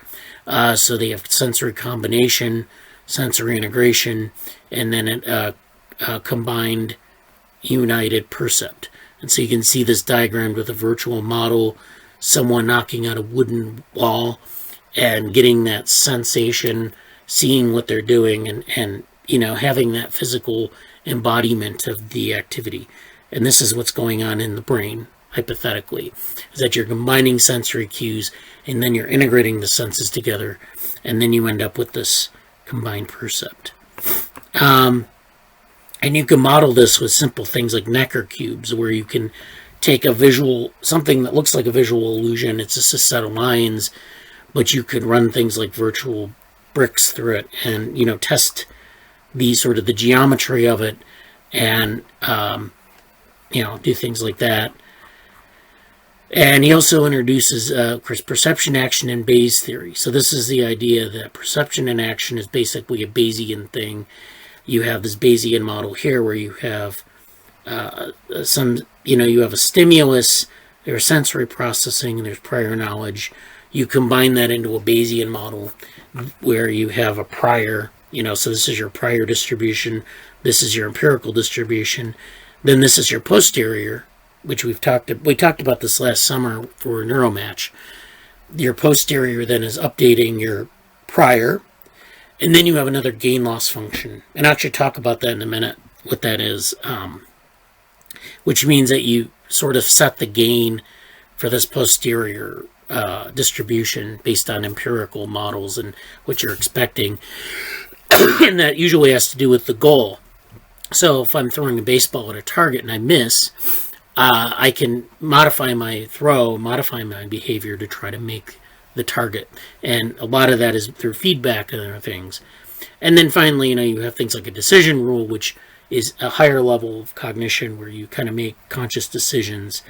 So they have sensory combination, sensory integration, and then a combined united percept. And so you can see this diagrammed with a virtual model, someone knocking on a wooden wall and getting that sensation, seeing what they're doing, and having that physical embodiment of the activity. And this is what's going on in the brain, hypothetically, is that you're combining sensory cues and then you're integrating the senses together, and then you end up with this combined percept. And you can model this with simple things like Necker cubes, where you can take something that looks like a visual illusion, it's just a set of lines, but you could run things like virtual bricks through it and, test the sort of the geometry of it and, do things like that. And he also introduces, of course, perception, action, and Bayes theory. So this is the idea that perception and action is basically a Bayesian thing. You have this Bayesian model here where you have you have a stimulus, there's sensory processing, and there's prior knowledge. You combine that into a Bayesian model where you have a prior, so this is your prior distribution, this is your empirical distribution, then this is your posterior, which we talked about this last summer for NeuroMatch. Your posterior then is updating your prior, and then you have another gain-loss function. And I'll actually talk about that in a minute, what that is, which means that you sort of set the gain for this posterior distribution based on empirical models and what you're expecting. And that usually has to do with the goal. So if I'm throwing a baseball at a target and I miss, I can modify my throw, modify my behavior to try to make the target. And a lot of that is through feedback and other things. And then finally, you have things like a decision rule, which is a higher level of cognition where you kind of make conscious decisions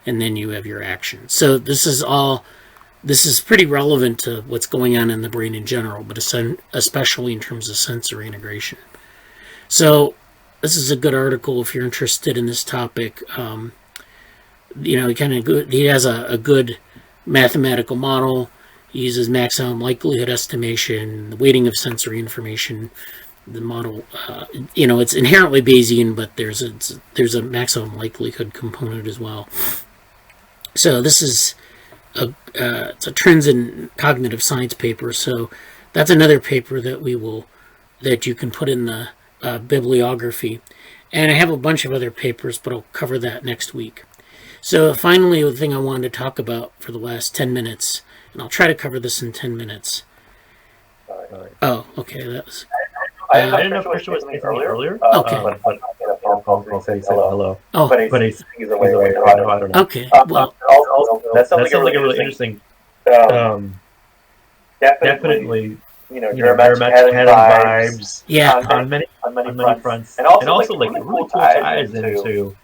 and then you have your action. So this is pretty relevant to what's going on in the brain in general, but especially in terms of sensory integration. So this is a good article if you're interested in this topic. He has a good mathematical model. He uses maximum likelihood estimation, the weighting of sensory information. The model, it's inherently Bayesian, but there's a maximum likelihood component as well. So this is it's a trends in cognitive science paper. So that's another paper that you can put in the bibliography. And I have a bunch of other papers, but I'll cover that next week. So finally, the thing I wanted to talk about for the last 10 minutes, and I'll try to cover this in 10 minutes. Oh, okay, that was... I didn't know if Krishna was anything earlier. Okay. I'll say hello. Oh. But he's away. I don't know. Okay, well... That sounds like a really interesting... Definitely, neuromagic vibes. Yeah. On many fronts. And also like really cool ties into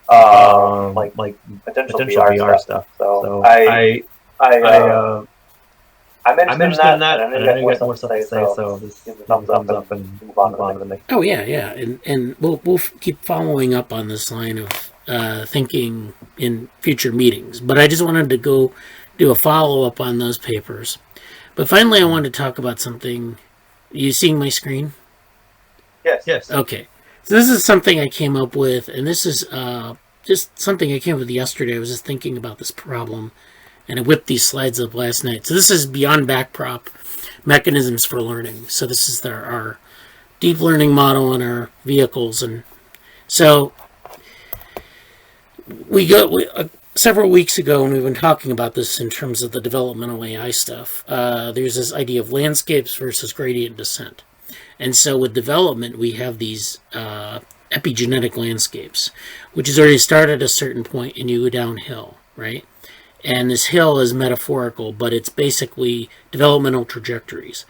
like potential VR stuff. So I'm interested in that, and I know you got more stuff to say, so just give a thumbs up and move on to the next. Oh yeah, and we'll keep following up on this line of thinking in future meetings. But I just wanted to go do a follow-up on those papers. But finally, I wanted to talk about something. You seeing my screen? Yes. Okay. So this is something I came up with, and this is just something I came up with yesterday. I was just thinking about this problem, and I whipped these slides up last night. So this is beyond Backprop, mechanisms for learning. So this is our deep learning model and our vehicles. And so several weeks ago, when we've been talking about this in terms of the developmental AI stuff, there's this idea of landscapes versus gradient descent. And so with development, we have these epigenetic landscapes, which is already started at a certain point and you go downhill, right? And this hill is metaphorical, but it's basically developmental trajectories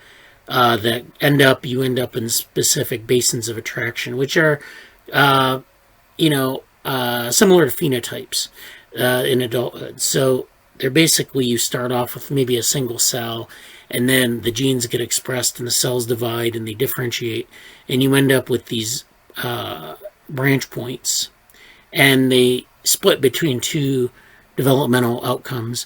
that you end up in specific basins of attraction, which are, similar to phenotypes in adulthood. So they're basically, you start off with maybe a single cell, and then the genes get expressed and the cells divide and they differentiate, and you end up with these branch points, and they split between two developmental outcomes,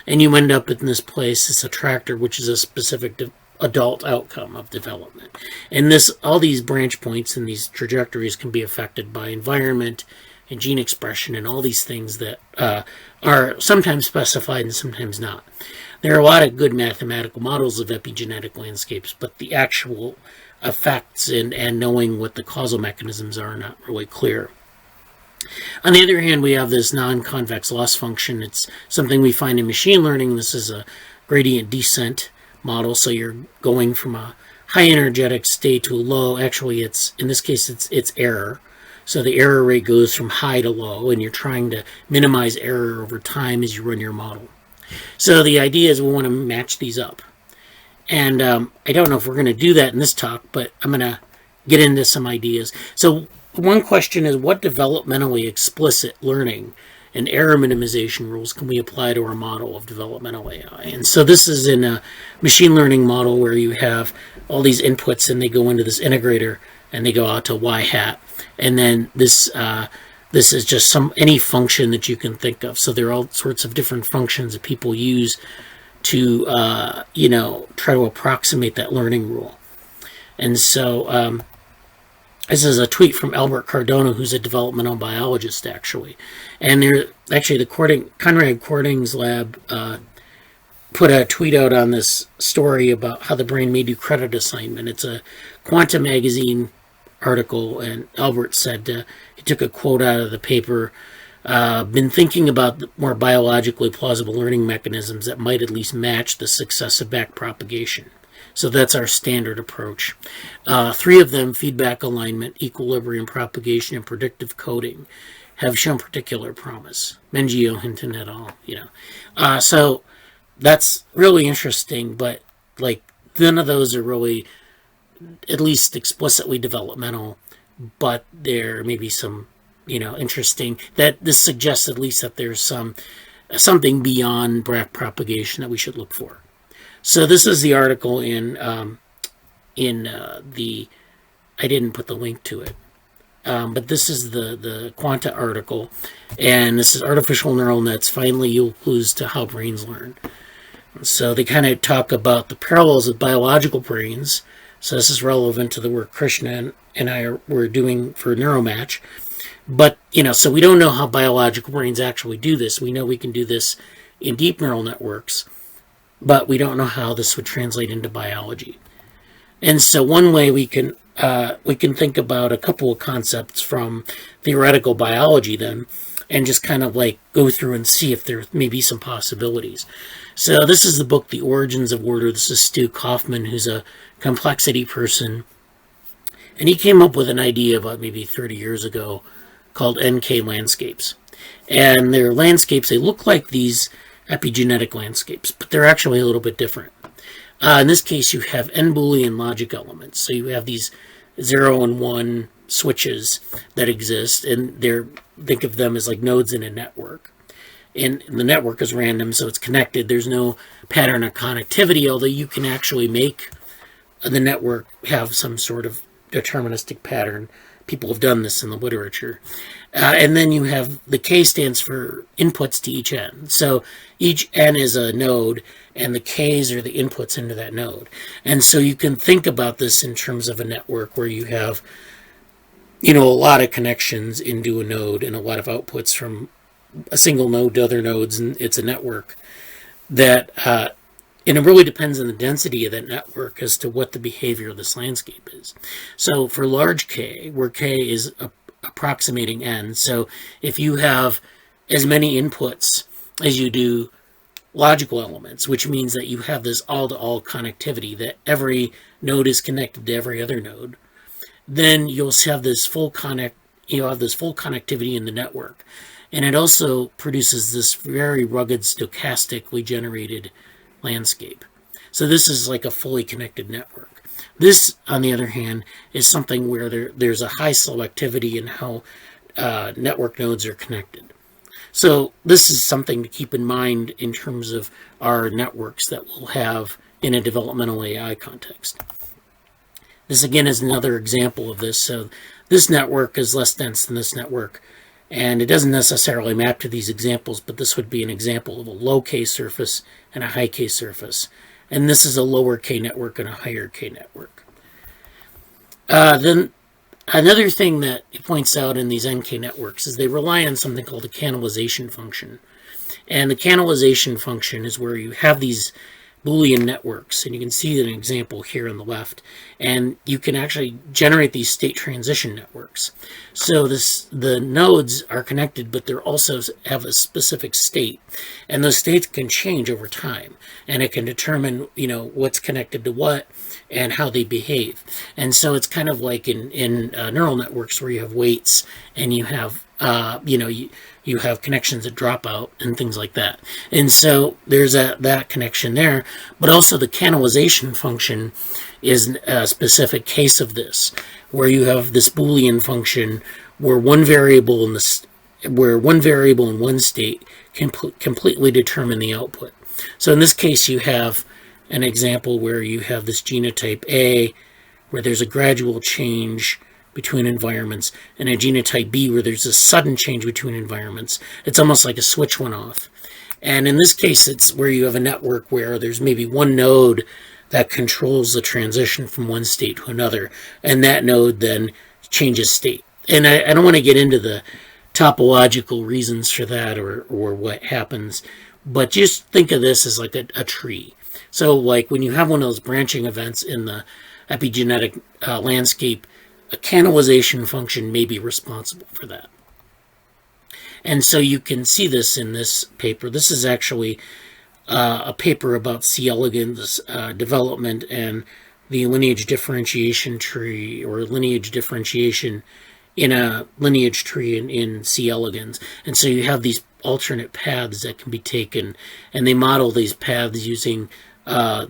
and you end up in this place, this attractor, which is a specific adult outcome of development. And all these branch points and these trajectories can be affected by environment and gene expression and all these things that are sometimes specified and sometimes not. There are a lot of good mathematical models of epigenetic landscapes, but the actual effects and knowing what the causal mechanisms are not really clear. On the other hand, we have this non-convex loss function. It's something we find in machine learning. This is a gradient descent model, so you're going from a high energetic state to a low. Actually, in this case, it's error. So the error rate goes from high to low, and you're trying to minimize error over time as you run your model. So the idea is we want to match these up. And I don't know if we're going to do that in this talk, but I'm going to get into some ideas. So one question is, what developmentally explicit learning and error minimization rules can we apply to our model of developmental AI? And so this is in a machine learning model where you have all these inputs and they go into this integrator and they go out to y hat. And then this is just any function that you can think of. So there are all sorts of different functions that people use to try to approximate that learning rule. And so this is a tweet from Albert Cardona, who's a developmental biologist, actually. And the Conrad Cording's lab put a tweet out on this story about how the brain may do credit assignment. It's a Quantum magazine article, and Albert said he took a quote out of the paper. Been thinking about more biologically plausible learning mechanisms that might at least match the success of backpropagation. So that's our standard approach. 3 of them, feedback alignment, equilibrium propagation, and predictive coding, have shown particular promise. Mengio, Hinton et al. So that's really interesting, but none of those are really at least explicitly developmental, but there may be some interesting, that this suggests at least that there's something beyond backpropagation that we should look for. So this is the article in the, I didn't put the link to it, but this is the Quanta article, and this is artificial neural nets finally yield clues to how brains learn. So they kind of talk about the parallels of biological brains. So this is relevant to the work Krishna and I were doing for NeuroMatch. But, so we don't know how biological brains actually do this. We know we can do this in deep neural networks, but we don't know how this would translate into biology. And so one way we can think about a couple of concepts from theoretical biology then, and just kind of go through and see if there may be some possibilities. So this is the book, The Origins of Order. This is Stu Kaufman, who's a complexity person. And he came up with an idea about maybe 30 years ago called NK landscapes. And they're landscapes, they look like these epigenetic landscapes, but they're actually a little bit different. In this case, you have n-Boolean logic elements. So you have these 0 and 1 switches that exist, and think of them as like nodes in a network. And the network is random, so it's connected. There's no pattern of connectivity, although you can actually make the network have some sort of deterministic pattern. People have done this in the literature. And then you have the K stands for inputs to each N. So each N is a node, and the Ks are the inputs into that node. And so you can think about this in terms of a network where you have, a lot of connections into a node and a lot of outputs from a single node to other nodes, and it's a network that, and it really depends on the density of that network as to what the behavior of this landscape is. So for large K, where K is approximating N, so if you have as many inputs as you do logical elements, which means that you have this all-to-all connectivity, that every node is connected to every other node, then you'll have this full connectivity in the network. And it also produces this very rugged, stochastically generated landscape. So this is like a fully connected network. This, on the other hand, is something where there's a high selectivity in how network nodes are connected. So this is something to keep in mind in terms of our networks that we'll have in a developmental AI context. This again is another example of this. So this network is less dense than this network, and it doesn't necessarily map to these examples, but this would be an example of a low K surface and a high K surface. And this is a lower K network and a higher K network. Then another thing that it points out in these NK networks is they rely on something called a canalization function. And the canalization function is where you have these Boolean networks, and you can see an example here on the left, and you can actually generate these state transition networks. So the nodes are connected, but they also have a specific state, and those states can change over time, and it can determine what's connected to what and how they behave. And so it's kind of like in neural networks where you have weights and you have you have connections that drop out and things like that. And so there's that connection there. But also the canalization function is a specific case of this, where you have this Boolean function where one variable in one state can completely determine the output. So in this case, you have an example where you have this genotype A, where there's a gradual change between environments, and a genotype B where there's a sudden change between environments. It's almost like a switch went off. And in this case, it's where you have a network where there's maybe one node that controls the transition from one state to another, and that node then changes state. And I don't want to get into the topological reasons for that or what happens, but just think of this as like a tree. So like when you have one of those branching events in the epigenetic landscape, a canalization function may be responsible for that. And so you can see this in this paper. This is actually a paper about C. elegans development and the lineage differentiation tree, or lineage differentiation in a lineage tree in C. elegans. And so you have these alternate paths that can be taken, and they model these paths using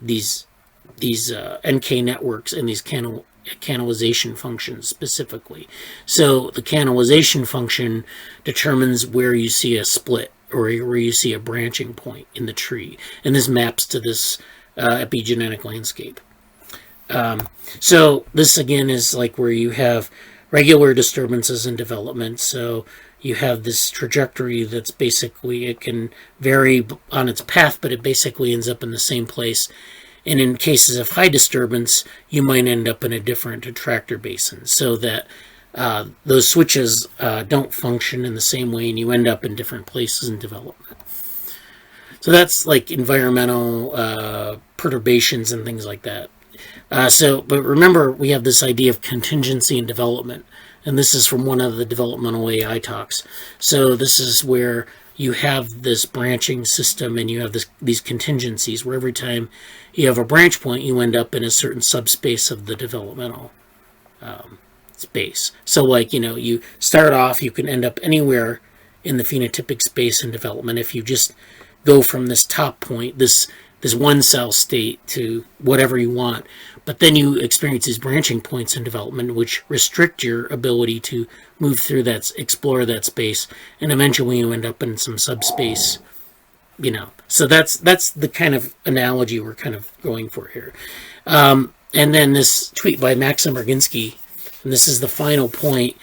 these NK networks and these canalization functions specifically. So the canalization function determines where you see a split or where you see a branching point in the tree, and this maps to this epigenetic landscape. So this again is like where you have regular disturbances in development. So you have this trajectory that's basically, it can vary on its path, but it basically ends up in the same place. And in cases of high disturbance, you might end up in a different attractor basin, so that those switches don't function in the same way, and you end up in different places in development. So that's like environmental perturbations and things like that. But remember, we have this idea of contingency in development, and this is from one of the developmental AI talks. So this is where you have this branching system, and you have these contingencies where every time you have a branch point, you end up in a certain subspace of the developmental space. So like, you start off, you can end up anywhere in the phenotypic space in development if you just go from this top point, this one cell state, to whatever you want. But then you experience these branching points in development, which restrict your ability to move through that, explore that space, and eventually you end up in some subspace, So that's the kind of analogy we're kind of going for here. And then this tweet by Maxim Erginsky, and this is the final point.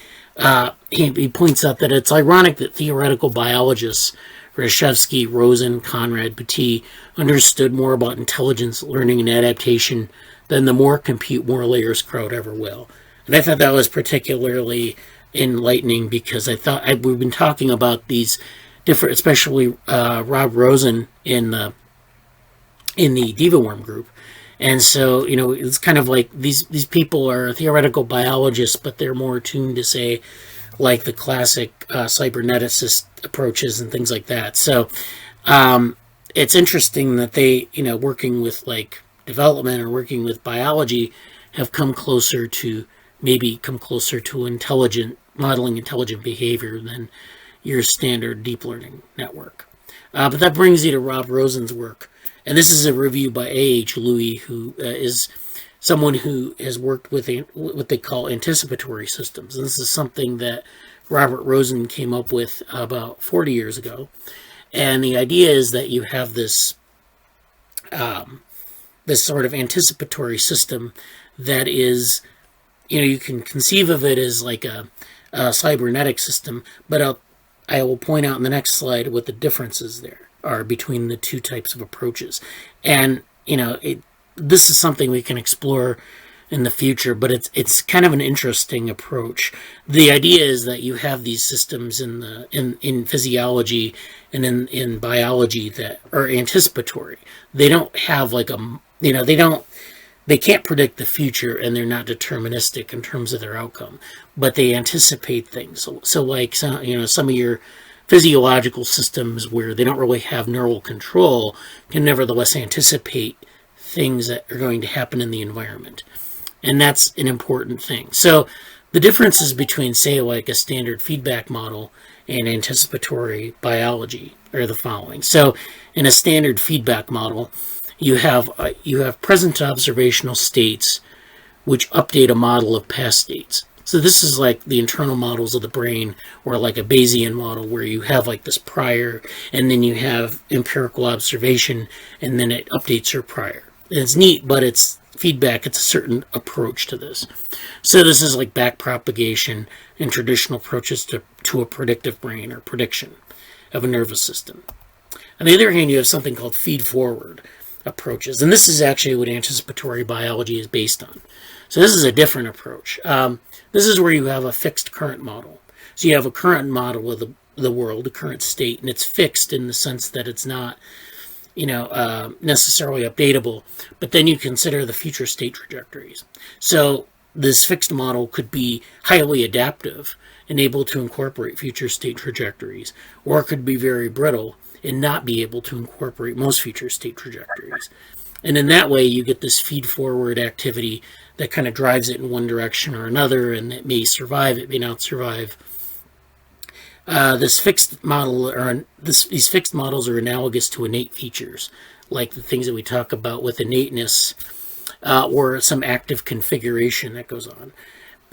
He points out that it's ironic that theoretical biologists Reshevsky, Rosen, Conrad, Petit understood more about intelligence, learning, and adaptation than the more compute, more layers crowd ever will. And I thought that was particularly enlightening, because I thought we've been talking about these different, especially Rob Rosen in the DivaWorm group. And so, it's kind of like these people are theoretical biologists, but they're more attuned to, say, like the classic cyberneticist approaches and things like that. So it's interesting that they, working with like development or working with biology, have come closer to modeling intelligent behavior than your standard deep learning network. But that brings you to Rob Rosen's work. And this is a review by A.H. Louis, who is someone who has worked with what they call anticipatory systems. And this is something that Robert Rosen came up with about 40 years ago. And the idea is that you have this sort of anticipatory system that is, you can conceive of it as like a cybernetic system, but I will point out in the next slide what the differences there are between the two types of approaches. And, this is something we can explore in the future, but it's kind of an interesting approach. The idea is that you have these systems in physiology and in biology that are anticipatory. They don't have like they can't predict the future, and they're not deterministic in terms of their outcome, but they anticipate things. So like some of your physiological systems where they don't really have neural control can nevertheless anticipate things that are going to happen in the environment. And that's an important thing. So The differences between, say, like a standard feedback model and anticipatory biology are the following. So, in a standard feedback model, you have present observational states which update a model of past states. So this is like the internal models of the brain, or like a Bayesian model where you have like this prior, and then you have empirical observation, and then it updates your prior. And it's neat, but it's feedback. It's a certain approach to this. So this is like back propagation and traditional approaches to a predictive brain or prediction of a nervous system. On the other hand, you have something called feed-forward approaches, and this is actually what anticipatory biology is based on. So this is a different approach. This is where you have a fixed current model. So you have a current model of the world, the current state, and it's fixed in the sense that it's not, necessarily updatable. But then you consider the future state trajectories. So this fixed model could be highly adaptive and able to incorporate future state trajectories, or it could be very brittle and not be able to incorporate most future state trajectories. And in that way, you get this feed-forward activity that kind of drives it in one direction or another, and it may survive, it may not survive. This fixed model, or these fixed models, are analogous to innate features, like the things that we talk about with innateness, or some active configuration that goes on.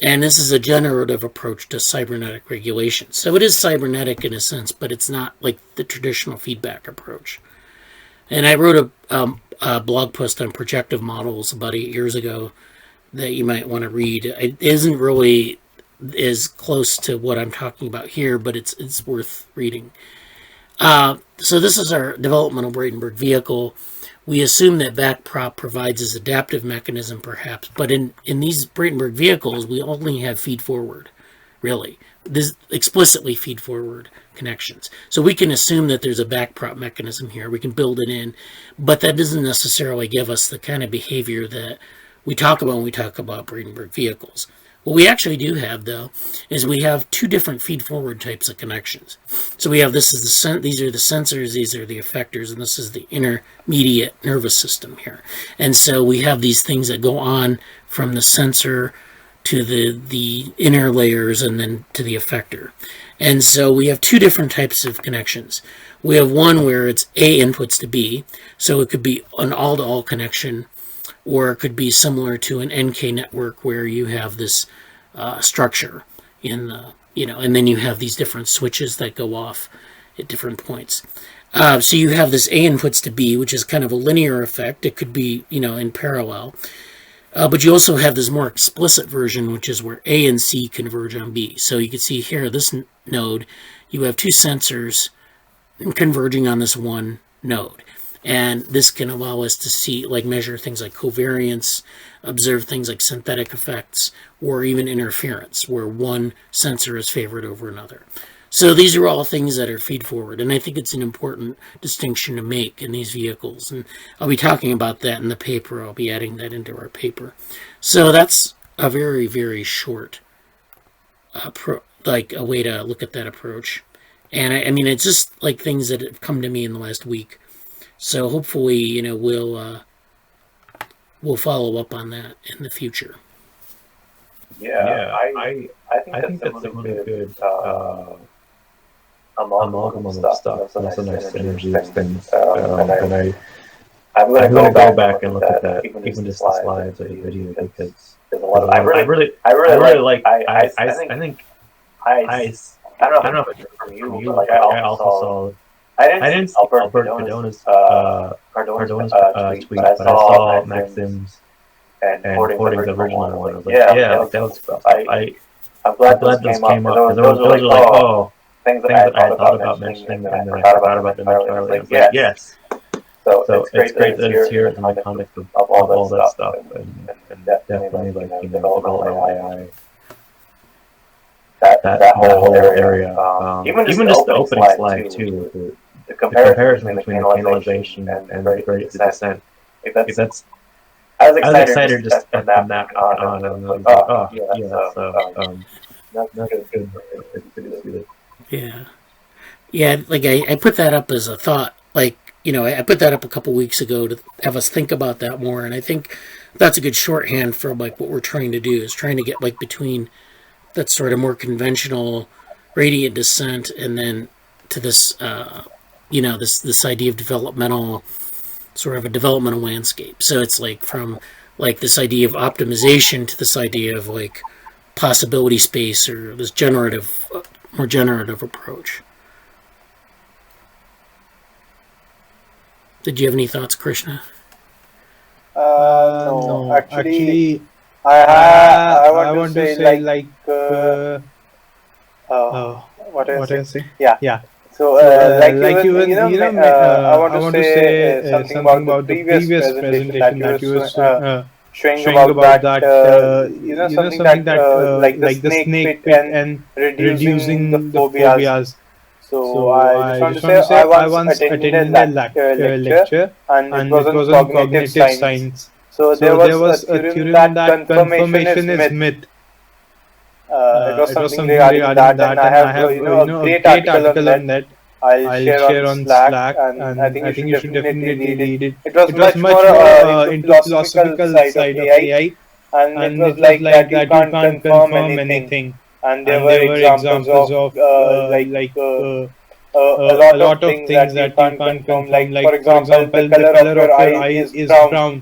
And this is a generative approach to cybernetic regulation. So it is cybernetic in a sense, but it's not like the traditional feedback approach. And I wrote a blog post on projective models about 8 years ago that you might want to read. It isn't really as close to what I'm talking about here, but it's worth reading. So this is our developmental Bradenburg vehicle. We assume that Backprop provides this adaptive mechanism, perhaps, but in these Bradenburg vehicles, we only have feed-forward, really. This explicitly feed-forward connections. So we can assume that there's a Backprop mechanism here. We can build it in, but that doesn't necessarily give us the kind of behavior that we talk about when we talk about Bradenburg vehicles. What we actually do have, though, is we have two different feed-forward types of connections. So we have these are the sensors, these are the effectors, and this is the intermediate nervous system here. And so we have these things that go on from the sensor to the inner layers and then to the effector. And so we have two different types of connections. We have one where it's A inputs to B, so it could be an all-to-all connection, or it could be similar to an NK network where you have this structure in the, and then you have these different switches that go off at different points. So you have this A inputs to B, which is kind of a linear effect. It could be, in parallel. But you also have this more explicit version, which is where A and C converge on B. So you can see here, this node, you have two sensors converging on this one node. And this can allow us to see, measure things like covariance, observe things like synthetic effects, or even interference, where one sensor is favored over another. So these are all things that are feed-forward, and I think it's an important distinction to make in these vehicles. And I'll be talking about that in the paper. I'll be adding that into our paper. So that's a very, very short, a way to look at that approach. And I mean, it's just like things that have come to me in the last week. So hopefully, we'll follow up on that in the future. Yeah, I think that's a really good amalgam of stuff. That's a nice synergy of things. And I'm going to go back and look at that, even just the slides of the video, because there's a lot of, I really like. I think I don't know if it's from you, but I also saw. I didn't see Albert Cardona's tweet, but I saw Maxim's and Porting's original one. I was like, yeah, that was stuff. I'm glad this came up, because those are like, things that I thought about mentioning, and then I forgot about them entirely. I was like, yes. So it's great that it's here in the context of all that stuff, and definitely developmental AI. That whole area. Even just the opening slide too. The comparison between canalization and gradient descent. If that's, I was excited just from that on, and I was like, that's good. Yeah. I put that up as a thought. I put that up a couple weeks ago to have us think about that more, and I think that's a good shorthand for what we're trying to do, is trying to get between that's sort of more conventional gradient descent, and then to this, this idea of developmental, sort of a developmental landscape. So it's like from like this idea of optimization to this idea of like possibility space, or this more generative approach. Did you have any thoughts, Krishna? No, actually, I want to say like what I say? Yeah. So, like even I want to say something about the previous presentation that you were showing about that, something that like the snake pit and reducing the phobias. So I just want to say I once attended that lecture, and it was on cognitive science. So there was a theorem that confirmation is myth. It was something regarding that, and I have a great article on that. I'll share on Slack, and I think you should definitely read it. It was much more into philosophical side of AI, and it was like that you can't confirm anything. And there were examples of a lot of things that you can't confirm. Like for example, the color of your eye is brown.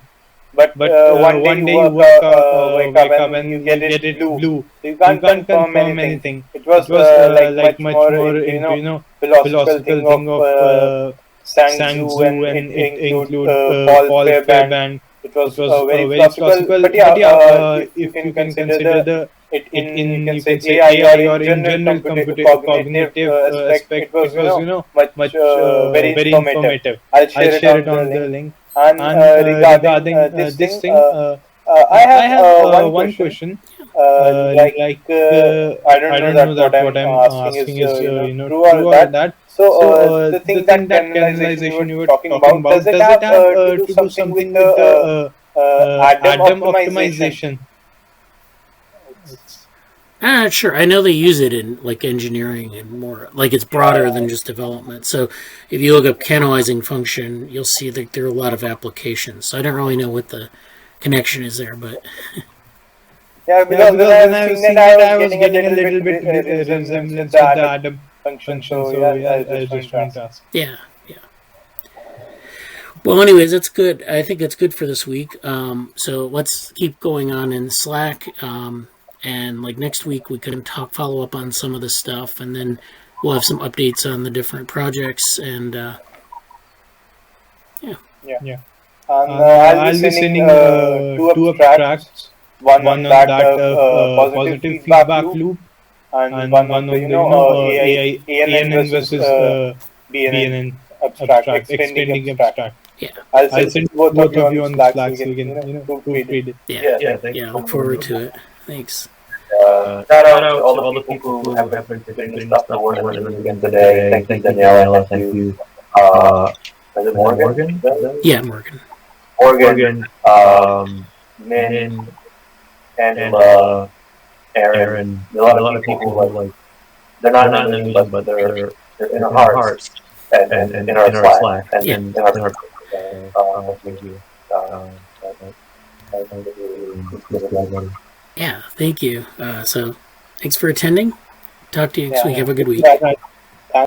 But one day you wake up and you get it blue. You can't confirm anything. It was like much more into philosophical thing of Sang-Tzu, and it include Paul Fairbairn. It was very philosophical. But yeah, if you can consider it in you can say AI or in general cognitive aspect, it was much very informative. I'll share it on the link. And regarding this thing, I have one question. I don't know that what I'm asking is true or that. So the thing that canalization you were talking about, does it have to do something with the atom optimization? Sure. I know they use it in like engineering and more, like it's broader than just development. So if you look up canalizing function, you'll see that there are a lot of applications. So I don't really know what the connection is there, but yeah, because when I was seeing that, I was getting a little bit resemblance with the atom function. So yeah, I just trying to ask. Yeah. Well, anyways, that's good. I think it's good for this week. So let's keep going on in Slack. And like next week, we can follow up on some of this stuff, and then we'll have some updates on the different projects. And yeah. And I'll be sending two abstracts. One on that positive feedback loop, and one on the AI ANN versus BNN abstract, extending abstract. Yeah, I'll send both of you on Slack so you can proofread it. Yeah. Look forward to it. Thanks. Shout out to all the people who have been putting stuff to work again today. Thank you, Danielle. Thank you. Is it Morgan? Yeah, Morgan. Morgan, Min, Angela, Aaron. A lot of people who like they're not in the meeting, but they're in our hearts and in our Slack and in our. Thank you. Yeah, thank you. So thanks for attending. Talk to you next week. Have a good week. Bye.